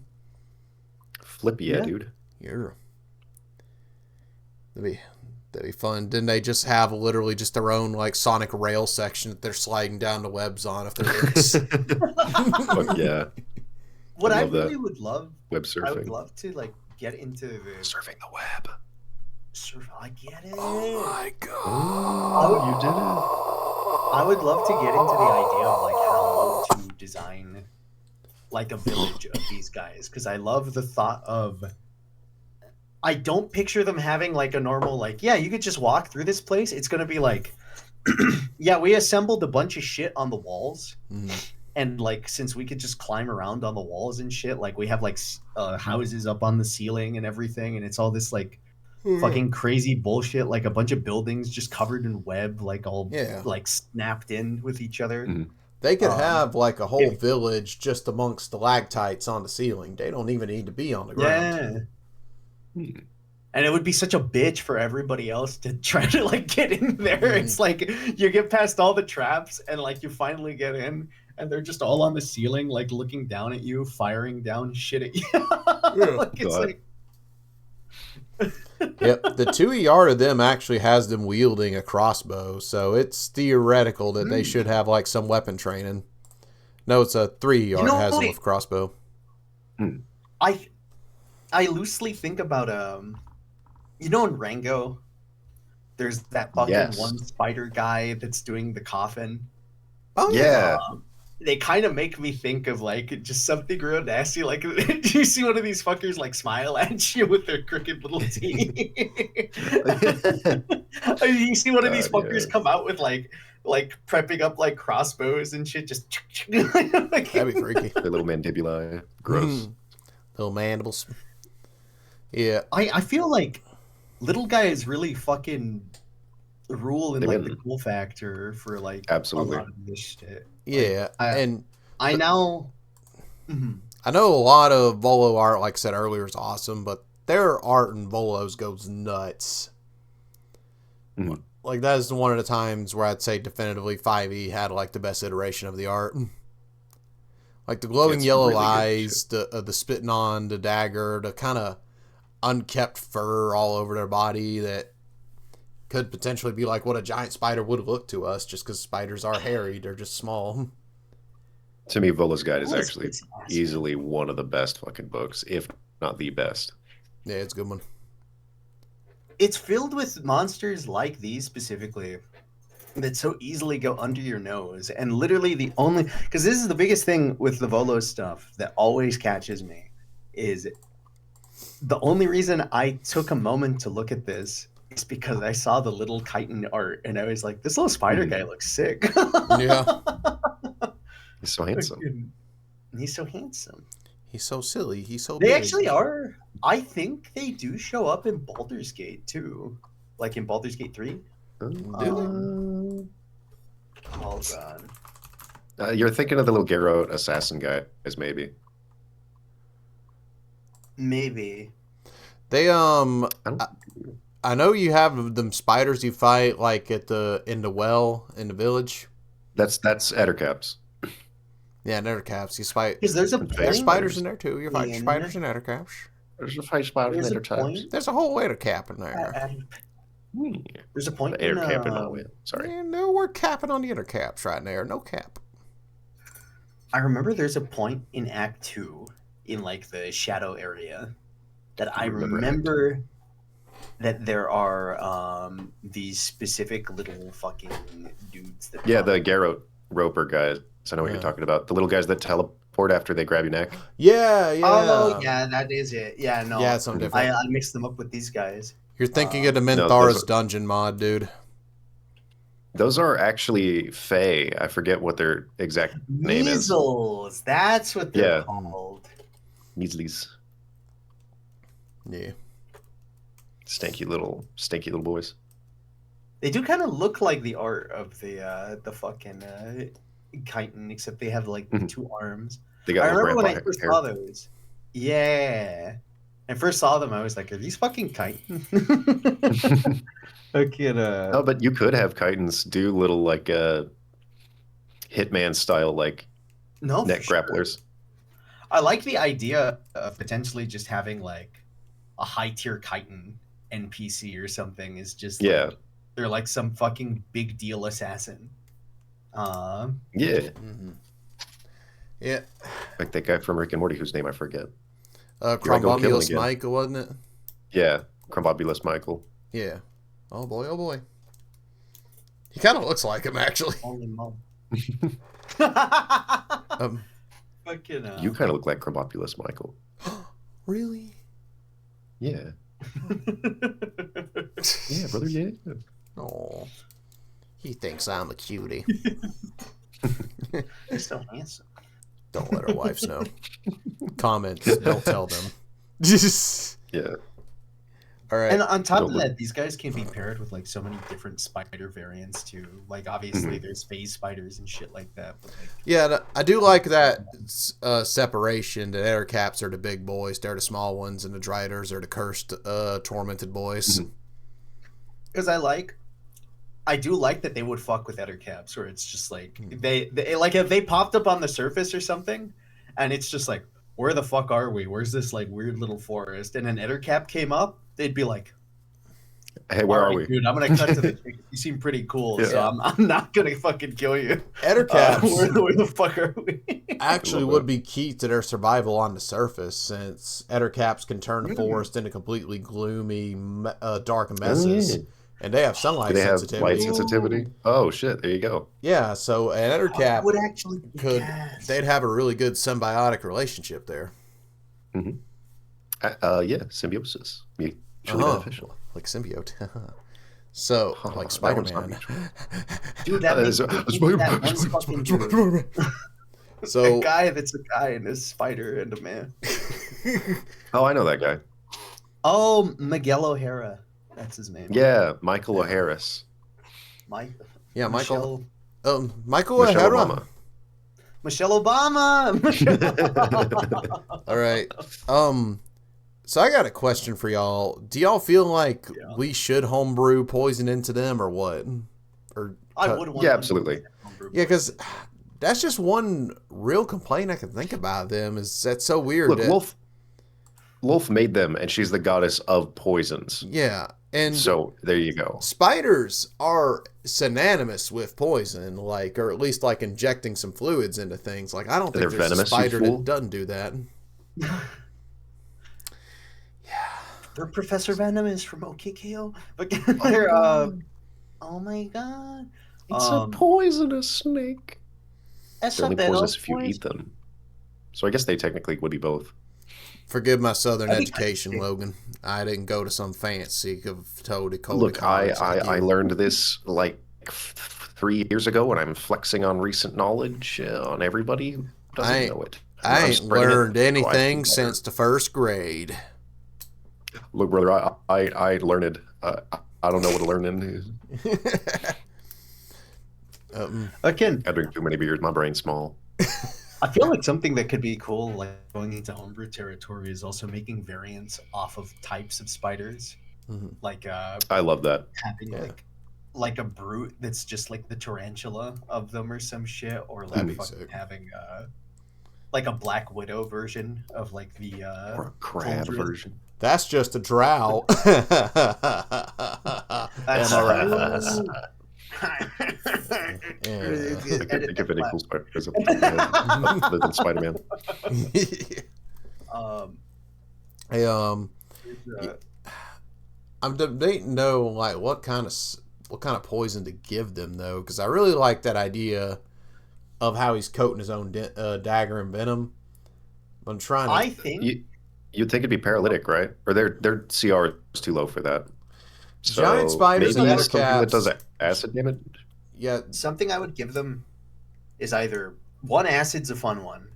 Flip dude. Yeah. That'd be fun. Didn't they just have literally just their own like Sonic rail section that they're sliding down the webs on if they're Fuck yeah. What I really would love, web surfing. I would love to like get into the surfing the web. I get it. Oh my god! Oh, you did it. I would love to get into the idea of like how to design like a village of these guys, because I love the thought of. I don't picture them having like a normal like, yeah, you could just walk through this place. It's gonna be like, yeah, we assembled a bunch of shit on the walls. And like, since we could just climb around on the walls and shit, like we have like houses up on the ceiling and everything, and it's all this like fucking crazy bullshit, like a bunch of buildings just covered in web, like all like snapped in with each other. They could have like a whole village just amongst stalactites on the ceiling. They don't even need to be on the ground. Yeah. And it would be such a bitch for everybody else to try to like get in there. It's like you get past all the traps and like you finally get in, and they're just all on the ceiling, like looking down at you, firing down shit at you. Like, it's like Yep, the 2 art of them actually has them wielding a crossbow, so it's theoretical that they should have like some weapon training. No, it's a 3 art has them with crossbow. I loosely think about in Rango, there's that fucking one spider guy that's doing the coffin. Oh Yeah. They kind of make me think of like just something real nasty. Like, do you see one of these fuckers like smile at you with their crooked little teeth? You see one of these fuckers come out with like prepping up like crossbows and shit. Just That'd be freaky. Their little mandibulae, gross. Little mandibles. Yeah, I feel like little guys really fucking rule in like the cool factor for like absolutely a lot of this shit. Yeah, and I know a lot of Volo art, like I said earlier, is awesome, but their art in Volos goes nuts. Like that is one of the times where I'd say definitively 5e had like the best iteration of the art. Like the glowing yellow really eyes, the spitting on the dagger, the kind of unkept fur all over their body that could potentially be like what a giant spider would look to us, just because spiders are hairy. They're just small. To me, Volo's Guide is actually easily one of the best fucking books, if not the best. Yeah, it's a good one. It's filled with monsters like these specifically that so easily go under your nose. And literally because this is the biggest thing with the Volo stuff that always catches me, is the only reason I took a moment to look at this is because I saw the little chitin art and I was like, this little spider guy looks sick. Yeah. He's so handsome. He's so handsome. He's so silly. He's so They big. actually are. I think they do show up in Baldur's Gate too. Like in Baldur's Gate 3. Do they? Hold on. You're thinking of the little Garrote assassin guy, as maybe. Maybe. They I know you have them spiders you fight like in the well in the village. That's Ettercaps. Yeah, Nethercaps. You fight. Because there's spiders in there too. You're fighting spiders and Nethercaps. There's a fight spiders and Ettercaps. There's a whole Ettercap in there. There's a point. Ettercap and all it. Sorry. Yeah, no, we're capping on the Ettercaps right there. No cap. I remember there's a point in Act 2 in like the shadow area that I remember that there are these specific little fucking dudes that the Garrote Roper guys. I know what you're talking about. The little guys that teleport after they grab your neck. Yeah. Oh, yeah, that is it. Yeah, no. Yeah, it's something different. I mixed them up with these guys. You're thinking of the Minthara's dungeon mod, dude. Those are actually Fae. I forget what their exact name is. Measles. That's what they're called. Measles. Yeah. Stinky little boys. They do kind of look like the art of the fucking chitin, except they have like 2 arms. They got I remember when I first saw those. Yeah. I first saw them, I was like, are these fucking chitin? No, but you could have chitins do little like Hitman style like neck grapplers. I like the idea of potentially just having like a high tier chitin NPC or something is just like, they're like some fucking big deal assassin. Yeah. Like that guy from Rick and Morty whose name I forget. Crumbobulus Michael, wasn't it? Yeah, Crumbobulus Michael. Yeah. Oh boy. He kind of looks like him, actually. Holy moly. You kind of look like Crumbobulus Michael. Really? Yeah. Yeah, brother, yeah. Oh. He thinks I'm a cutie. He's so handsome. Don't let our wives know. Comments, don't tell them. Yeah. All right. And on top of that, these guys can be paired with like so many different spider variants too. Like obviously there's phase spiders and shit like that. But like, yeah, I do like that separation. The Ettercaps are the big boys, they're the small ones, and the Driders are the cursed, tormented boys. Because I do like that they would fuck with Ettercaps, where it's just like they like if they popped up on the surface or something, and it's just like, where the fuck are we? Where's this like weird little forest? And an Ettercap came up, they'd be like, Hey, where are we? Dude, I'm gonna cut to the chick. You seem pretty cool, so I'm not gonna fucking kill you. Ettercaps Where the fuck are we? actually would be key to their survival on the surface, since Ettercaps can turn the forest into completely gloomy, dark messes, and they have sunlight Do they have sensitivity. light sensitivity? Oh shit! There you go. Yeah, so an Ettercap would actually they'd have a really good symbiotic relationship there. Yeah, symbiosis. Mutually beneficial. Like symbiote. So, like Spider-Man. Dude, that makes that one fucking dude. So a guy that's a guy and a spider and a man. Oh, I know that guy. Oh, Miguel O'Hara. That's his name. Yeah, Michael O'Harris. Michael. Yeah, Michael. Michael Michelle O'Hara. Obama. Michelle Obama. All right. So I got a question for y'all. Do y'all feel like we should homebrew poison into them, or what? Or I would want. Yeah, absolutely. Yeah, because that's just one real complaint I can think about them. Is that's so weird? Look, Wolf made them, and she's the goddess of poisons. Yeah, and so there you go. Spiders are synonymous with poison, like, or at least like injecting some fluids into things. Like, I don't think there's a spider that doesn't do that. They're Professor Venomous from OKKO, but they're oh my god, it's a poisonous snake. It's only poisonous if you eat them. So I guess they technically would be both. Forgive my southern education, Logan. I didn't go to some fancy toady. Look, I learned this like 3 years ago, and I'm flexing on recent knowledge on everybody who doesn't know it. I ain't learned anything since the first grade. Look, brother, I learned. I don't know what a learning is. Again, I drink too many beers. My brain's small. I feel like something that could be cool, like going into homebrew territory, is also making variants off of types of spiders. Like I love that. Having like a brute that's just like the tarantula of them or some shit, or like fucking having like a Black Widow version of like the or a crab version. That's just a drow. That's I can't think of any cool spiders other than Spider-Man. I'm debating though, like what kind of poison to give them though, because I really like that idea of how he's coating his own dagger in venom. I'm trying to. I think you'd think it'd be paralytic, right? Or their CR is too low for that. So giant spiders and maybe something Ettercaps that does acid damage. Yeah, something I would give them is either one acid's a fun one.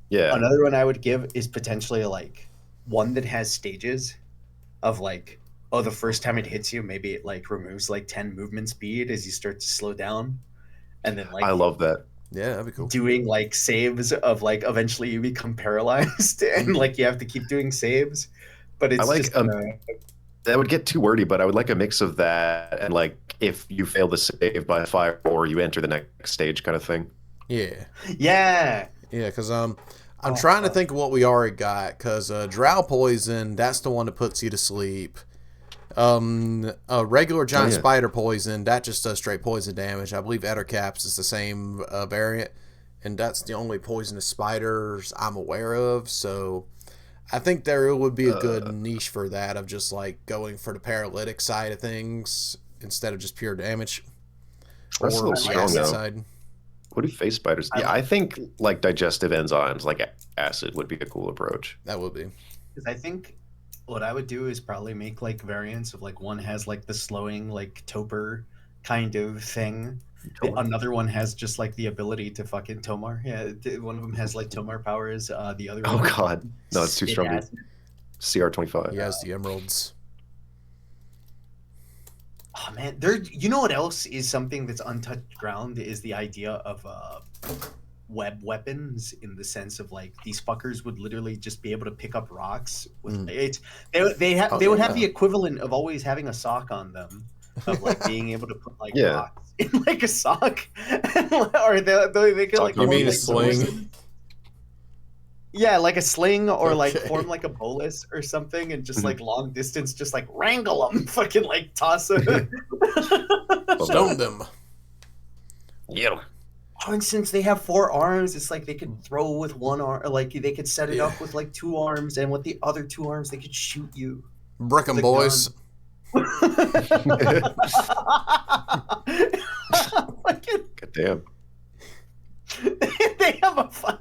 Yeah. Another one I would give is potentially like one that has stages of like, oh, the first time it hits you, maybe it like removes like 10 movement speed as you start to slow down, and then like I love that. Yeah, that'd be cool. Doing like saves of like eventually you become paralyzed and like you have to keep doing saves, but it's like just that would get too wordy, but I would like a mix of that and like if you fail to save by 5 or you enter the next stage kind of thing. Yeah, because I'm trying to think of what we already got, because drow poison, that's the one that puts you to sleep. A regular giant spider poison, that just does straight poison damage. I believe Ettercaps is the same variant, and that's the only poisonous spiders I'm aware of. So I think there would be a good niche for that, of just like going for the paralytic side of things instead of just pure damage. That's a little strong though. Side. What do face spiders? I think like digestive enzymes, like acid, would be a cool approach. That would be. Because I think what I would do is probably make like variants of like one has like the slowing like Toper kind of thing. Another one has just like the ability to fucking Tomar. Yeah, one of them has like Tomar powers. The other one. Oh god, no, it's too strong. CR25. He has the emeralds. Oh man, you know what else is something that's untouched ground is the idea of web weapons, in the sense of like these fuckers would literally just be able to pick up rocks with it. They would have the equivalent of always having a sock on them, of like being able to put like rocks in like a sock, or they could like. You mean a sling? Yeah, like a sling or like Okay. form like a bolus or something and just like long distance, just like wrangle them, fucking like toss them. Stone them. Yeah. Oh, and since they have 4 arms, it's like they could throw with 1 arm, or like they could set it Yeah. up with like 2 arms, and with the other 2 arms, they could shoot you. Brick 'em, The boys. Fucking- God damn. they have a for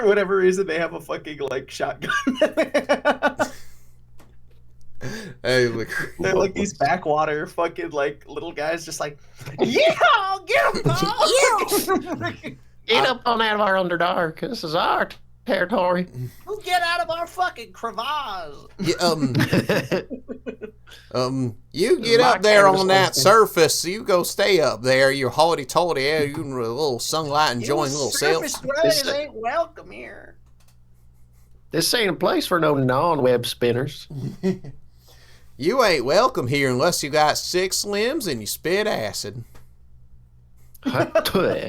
whatever reason they have a fucking like shotgun. Hey, look. They're like these backwater fucking like little guys, just like, yeah, get them, Get up on out of our Underdark. This is our territory. get out of our fucking crevasse. Yeah, you get My up there camera's on that open. surface. You go stay up there. You hoity-toity. Yeah, you can a little sunlight enjoying little surface self. dwellers ain't welcome here. This ain't a place for no non-web spinners. You ain't welcome here unless you got 6 limbs and you spit acid. I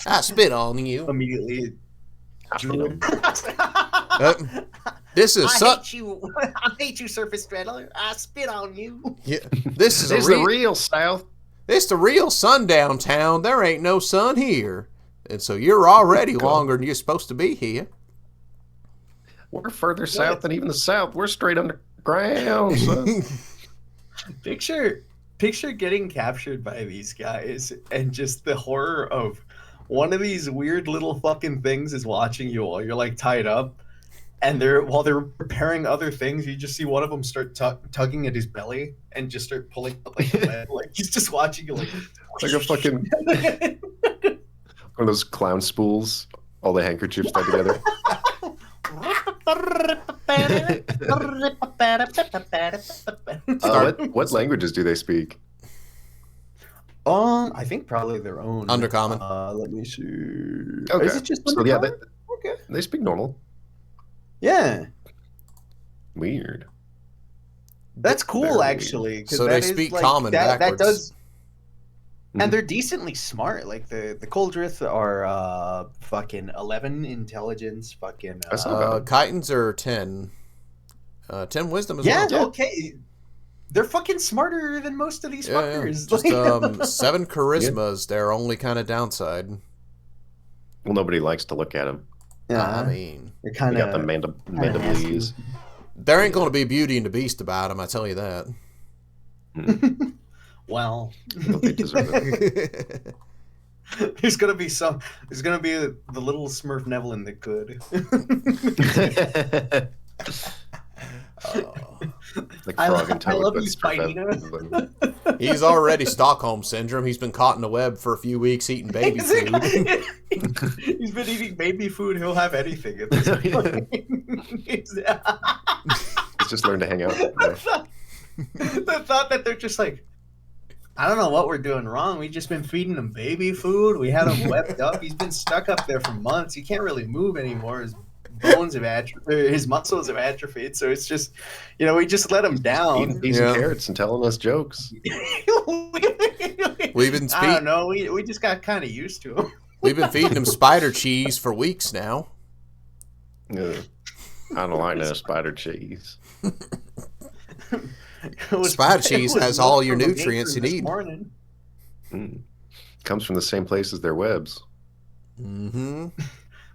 I spit on you. Immediately. This is I hate you, surface dweller. I spit on you. Yeah, this is This is the real South. This the real sundown town. There ain't no sun here, and so you're already longer than you're supposed to be here. We're further south than even the South. We're straight underground. Son. Picture getting captured by these guys and just the horror of one of these weird little fucking things is watching you while you're like tied up, and while they're preparing other things, you just see one of them start tugging at his belly and just start pulling up like the lead. Like he's just watching you like Like a fucking one of those clown spools. All the handkerchiefs tied together. What languages do they speak? I think probably their own. Undercommon. Let me see. Okay. Is it just So, yeah, Undercommon? Okay. They speak normal. Yeah, Weird. that's cool Very actually. 'cause So they that is, speak like, common that backwards. does, Mhm. and they're decently smart. Like the Coldrith are fucking 11 intelligence. Fucking That's not bad. Chitines are 10. 10 wisdom as yeah, well. okay. They're fucking smarter than most of these Yeah, yeah. fuckers. Just Like- 7 charismas. Their only kind of downside. Well, nobody likes to look at them. I mean, they're We kind got the of mandibles. there ain't going to be Beauty and the Beast about them. I tell you that. well. They deserve it. There's gonna be the little Smurf Neville that could. Like I Frog and Toad, love but you, Smurf. He's already Stockholm syndrome. He's been caught in a web for a few weeks eating baby food. He's been eating baby food. He'll have anything at this point. He's just learned to hang out. The thought that they're just like, I don't know what we're doing wrong. We've just been feeding him baby food. We had him webbed up. He's been stuck up there for months. He can't really move anymore. His bones have his muscles have atrophied. So it's just, we just let him down. Eating peas and carrots and telling us jokes. We've been I don't know. We just got kind of used to him. We've been feeding him spider cheese for weeks now. I don't like no spider cheese. Spider cheese has all your from the nutrients you matron this need. morning. Comes from the same place as their webs. Mm-hmm.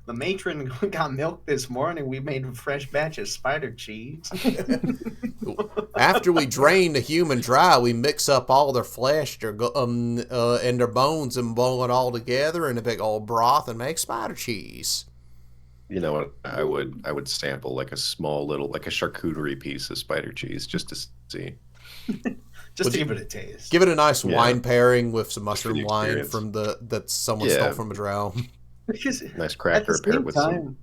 The matron got milk this morning. We made a fresh batch of spider cheese. After we drain the human dry, we mix up all their flesh and their bones and boil it all together in a big old broth and make spider cheese. You know what? I would sample like a small little, like a charcuterie piece of spider cheese just to see. Just to give it a taste. Give it a nice Yeah. wine pairing with some Just for the mushroom wine experience. that someone Yeah. stole from a drow. Because Nice at cracker the paired same with time,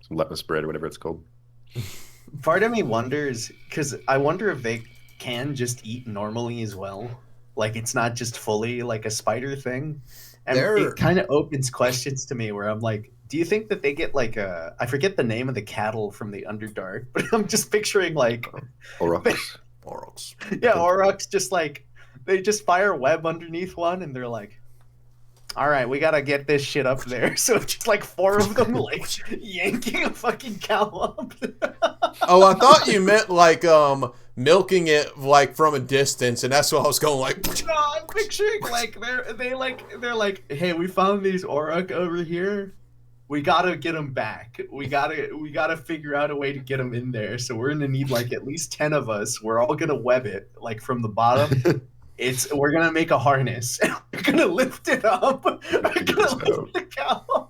some lettuce bread or whatever it's called. part of me wonders, because I wonder if they can just eat normally as well. Like it's not just fully like a spider thing. And it kind of opens questions to me where I'm like, do you think that they get like I forget the name of the cattle from the Underdark, but I'm just picturing like, Aurochs. Orals. yeah, Aurochs just like, they just fire a web underneath one and they're like, all right, we gotta get this shit up there. So just like 4 of them like yanking a fucking cow up. Oh, I thought you meant like milking it like from a distance, and that's what I was going like. No, I'm picturing like they're like, hey, we found these Auroch over here. We gotta get them back. We gotta figure out a way to get them in there. So we're gonna need like at least 10 of us. We're all gonna web it like from the bottom. We're gonna make a harness. And we're gonna lift it up. We're gonna lift the cow.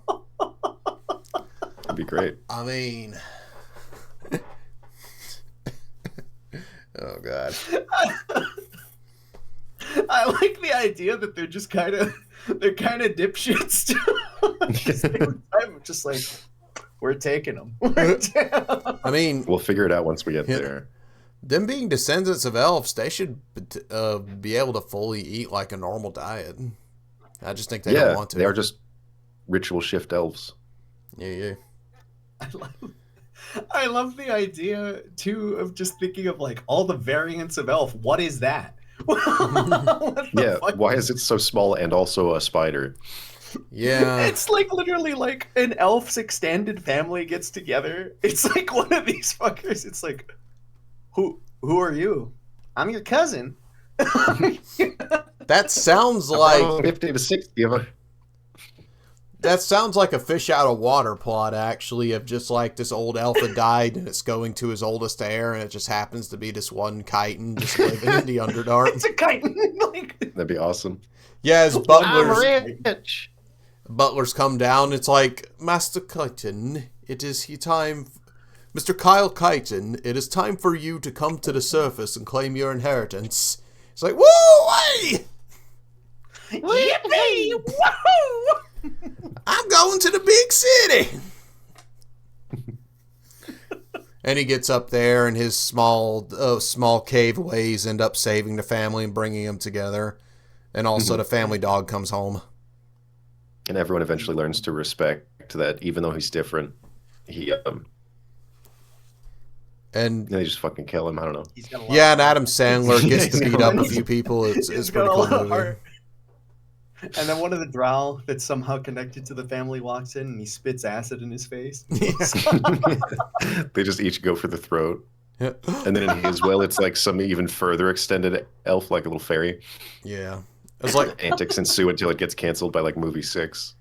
That'd be great. I mean, oh god. I like the idea that they're just kind of dipshits too. I'm just like, we're taking them. I mean, We'll figure it out once we get there. them being descendants of elves, they should be able to fully eat like a normal diet. I just think they don't want to. They are just ritual shift elves. Yeah. I love the idea too of just thinking of like all the variants of elf. What is that? Why is it so small and also a spider? Yeah. It's like literally like an elf's extended family gets together. It's like one of these fuckers. It's like, who are you? I'm your cousin. That sounds like 50 to 60 of them. that sounds like a fish out of water plot, actually, of just like this old elf had died and it's going to his oldest heir, and it just happens to be this one chitin just living in the Underdark. It's a chitin. Like, That'd be awesome. Yeah, as butlers Rich. butlers come down, it's like, Master Chitin, it is time. Mr. Kyle Chitin, it is time for you to come to the surface and claim your inheritance. It's like, woo-wee! yippee! Woohoo! I'm going to the big city! And he gets up there, and his small cave ways end up saving the family and bringing them together. And also the family dog comes home. And everyone eventually learns to respect that, even though he's different, he And they just fucking kill him. I don't know. yeah, and Adam Sandler gets to beat up a few people. It's He's pretty got a cool lot of movie. heart. And then one of the drow that's somehow connected to the family walks in and he spits acid in his face. They just each go for the throat. Yeah. And then in his it's like some even further extended elf, like a little fairy. Yeah. It's like Antics ensue until it gets canceled by like movie 6.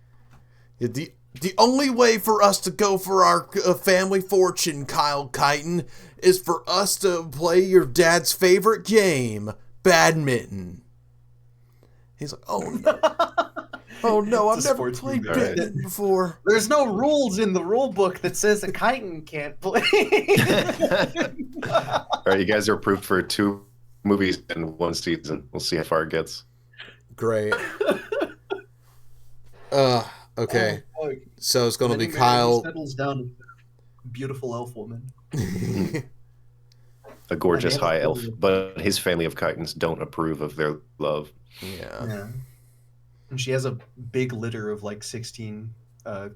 the only way for us to go for our family fortune, Kyle Chitin, is for us to play your dad's favorite game, badminton. He's like, oh no. Oh no, I've never played badminton before. There's no rules in the rule book that says a chitin can't play. All right, you guys are approved for 2 movies in 1 season. We'll see how far it gets. Great. Okay. Oh, So it's going to be then he Kyle. settles down a beautiful elf woman. A gorgeous Yeah, high elf, but his family of chitins don't approve of their love. Yeah. Yeah. And she has a big litter of like 16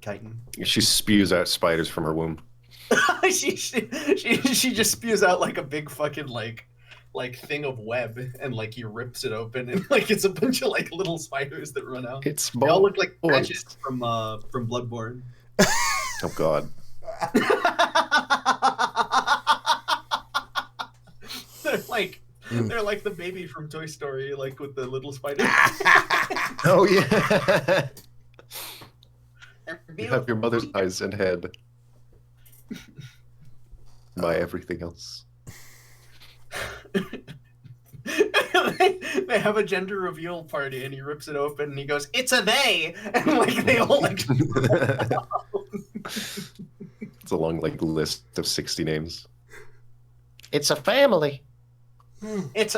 chitin. She spews out spiders from her womb. she just spews out like a big fucking like thing of web, and like he rips it open, and like it's a bunch of like little spiders that run out. It's They all look like patches from Bloodborne. Oh god. They're like the baby from Toy Story, like with the little spider. Oh yeah. You have your mother's eyes and head. My everything else. They have a gender reveal party, and he rips it open, and he goes, "It's a they," and like they all like. It's a long like list of 60 names. It's a family. It's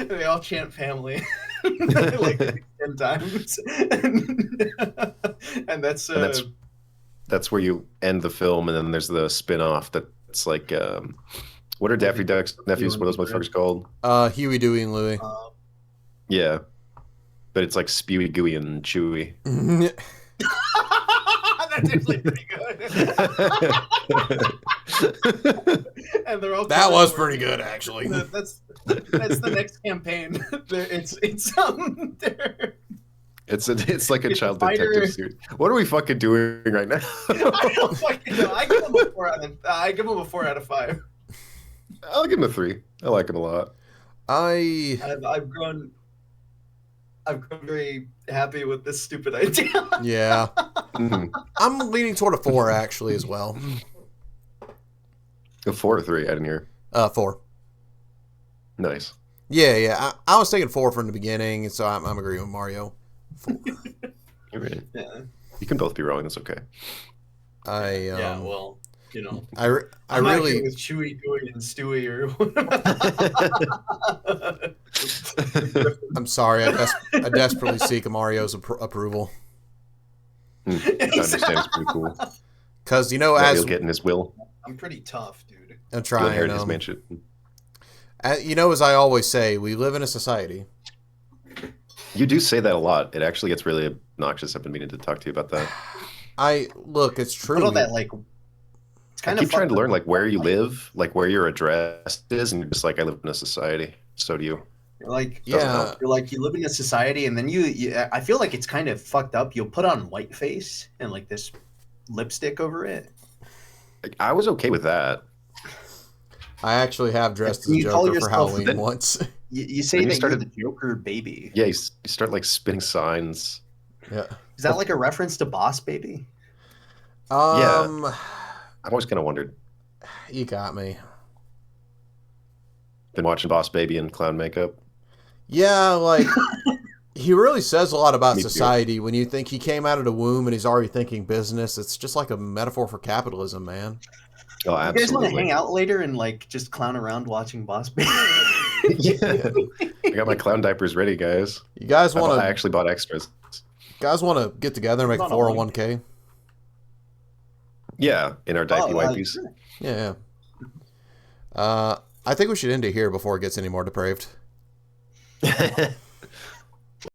they all chant family like 10 times, and that's where you end the film, and then there's the spin-off that's like what are Daffy Duck's nephews? What are those motherfuckers called? Huey, Dewey, and Louie. Yeah, but it's like Spewy, Gooey, and Chewy. That's actually pretty good. And they're all That was pretty good, actually. That's the next campaign. It's It's like a child Spider- detective suit. What are we fucking doing right now? I don't fucking know. I give him a 4 out of 5. I'll give him a 3. I like him a lot. I've grown very happy with this stupid idea. Yeah. Mhm. I'm leaning toward a 4 actually as well. A 4 or 3? I didn't hear. 4. Nice. Yeah. I was thinking 4 from the beginning, so I'm agreeing with Mario. 4. You're right. Yeah. You can both be wrong. That's okay. Yeah. Well, you know. I I'm really actually with Chewy, Dewey, and Stewie or I'm sorry. I desperately seek Mario's approval I understand. It's pretty cool. because That as he'll get in his will. I'm pretty tough, dude. I'm He'll trying. inherit his mansion. As I always say, we live in a society. You do say that a lot. It actually gets really obnoxious. I've been meaning to talk to you about that. It's true. What about that? Like, it's I kind keep of trying to learn like where you live, like where your address is, and you're just like, I live in a society. So do you. Like, Yeah. you're like, you live in a society, and then I feel like it's kind of fucked up. You'll put on whiteface and like this lipstick over it. Like, I was okay with that. I actually have dressed as Can a you call Joker for yourself- Halloween once. You say Then you that started- you're the Joker baby. Yeah, you start like spinning signs. Yeah. Is that like a reference to Boss Baby? Um. I've always kind of wondered. You got me. Been watching Boss Baby in clown makeup. Yeah, like he really says a lot about Me too. society when you think he came out of the womb and he's already thinking business. It's just like a metaphor for capitalism, man. Oh, You guys want absolutely. to hang out later and like just clown around watching Boss Baby? Yeah. I got my clown diapers ready, guys. You guys I want actually bought extras. to get together and make a Not a long 401k? Yeah, in our diaper wipies. sure. Yeah. I think we should end it here before it gets any more depraved.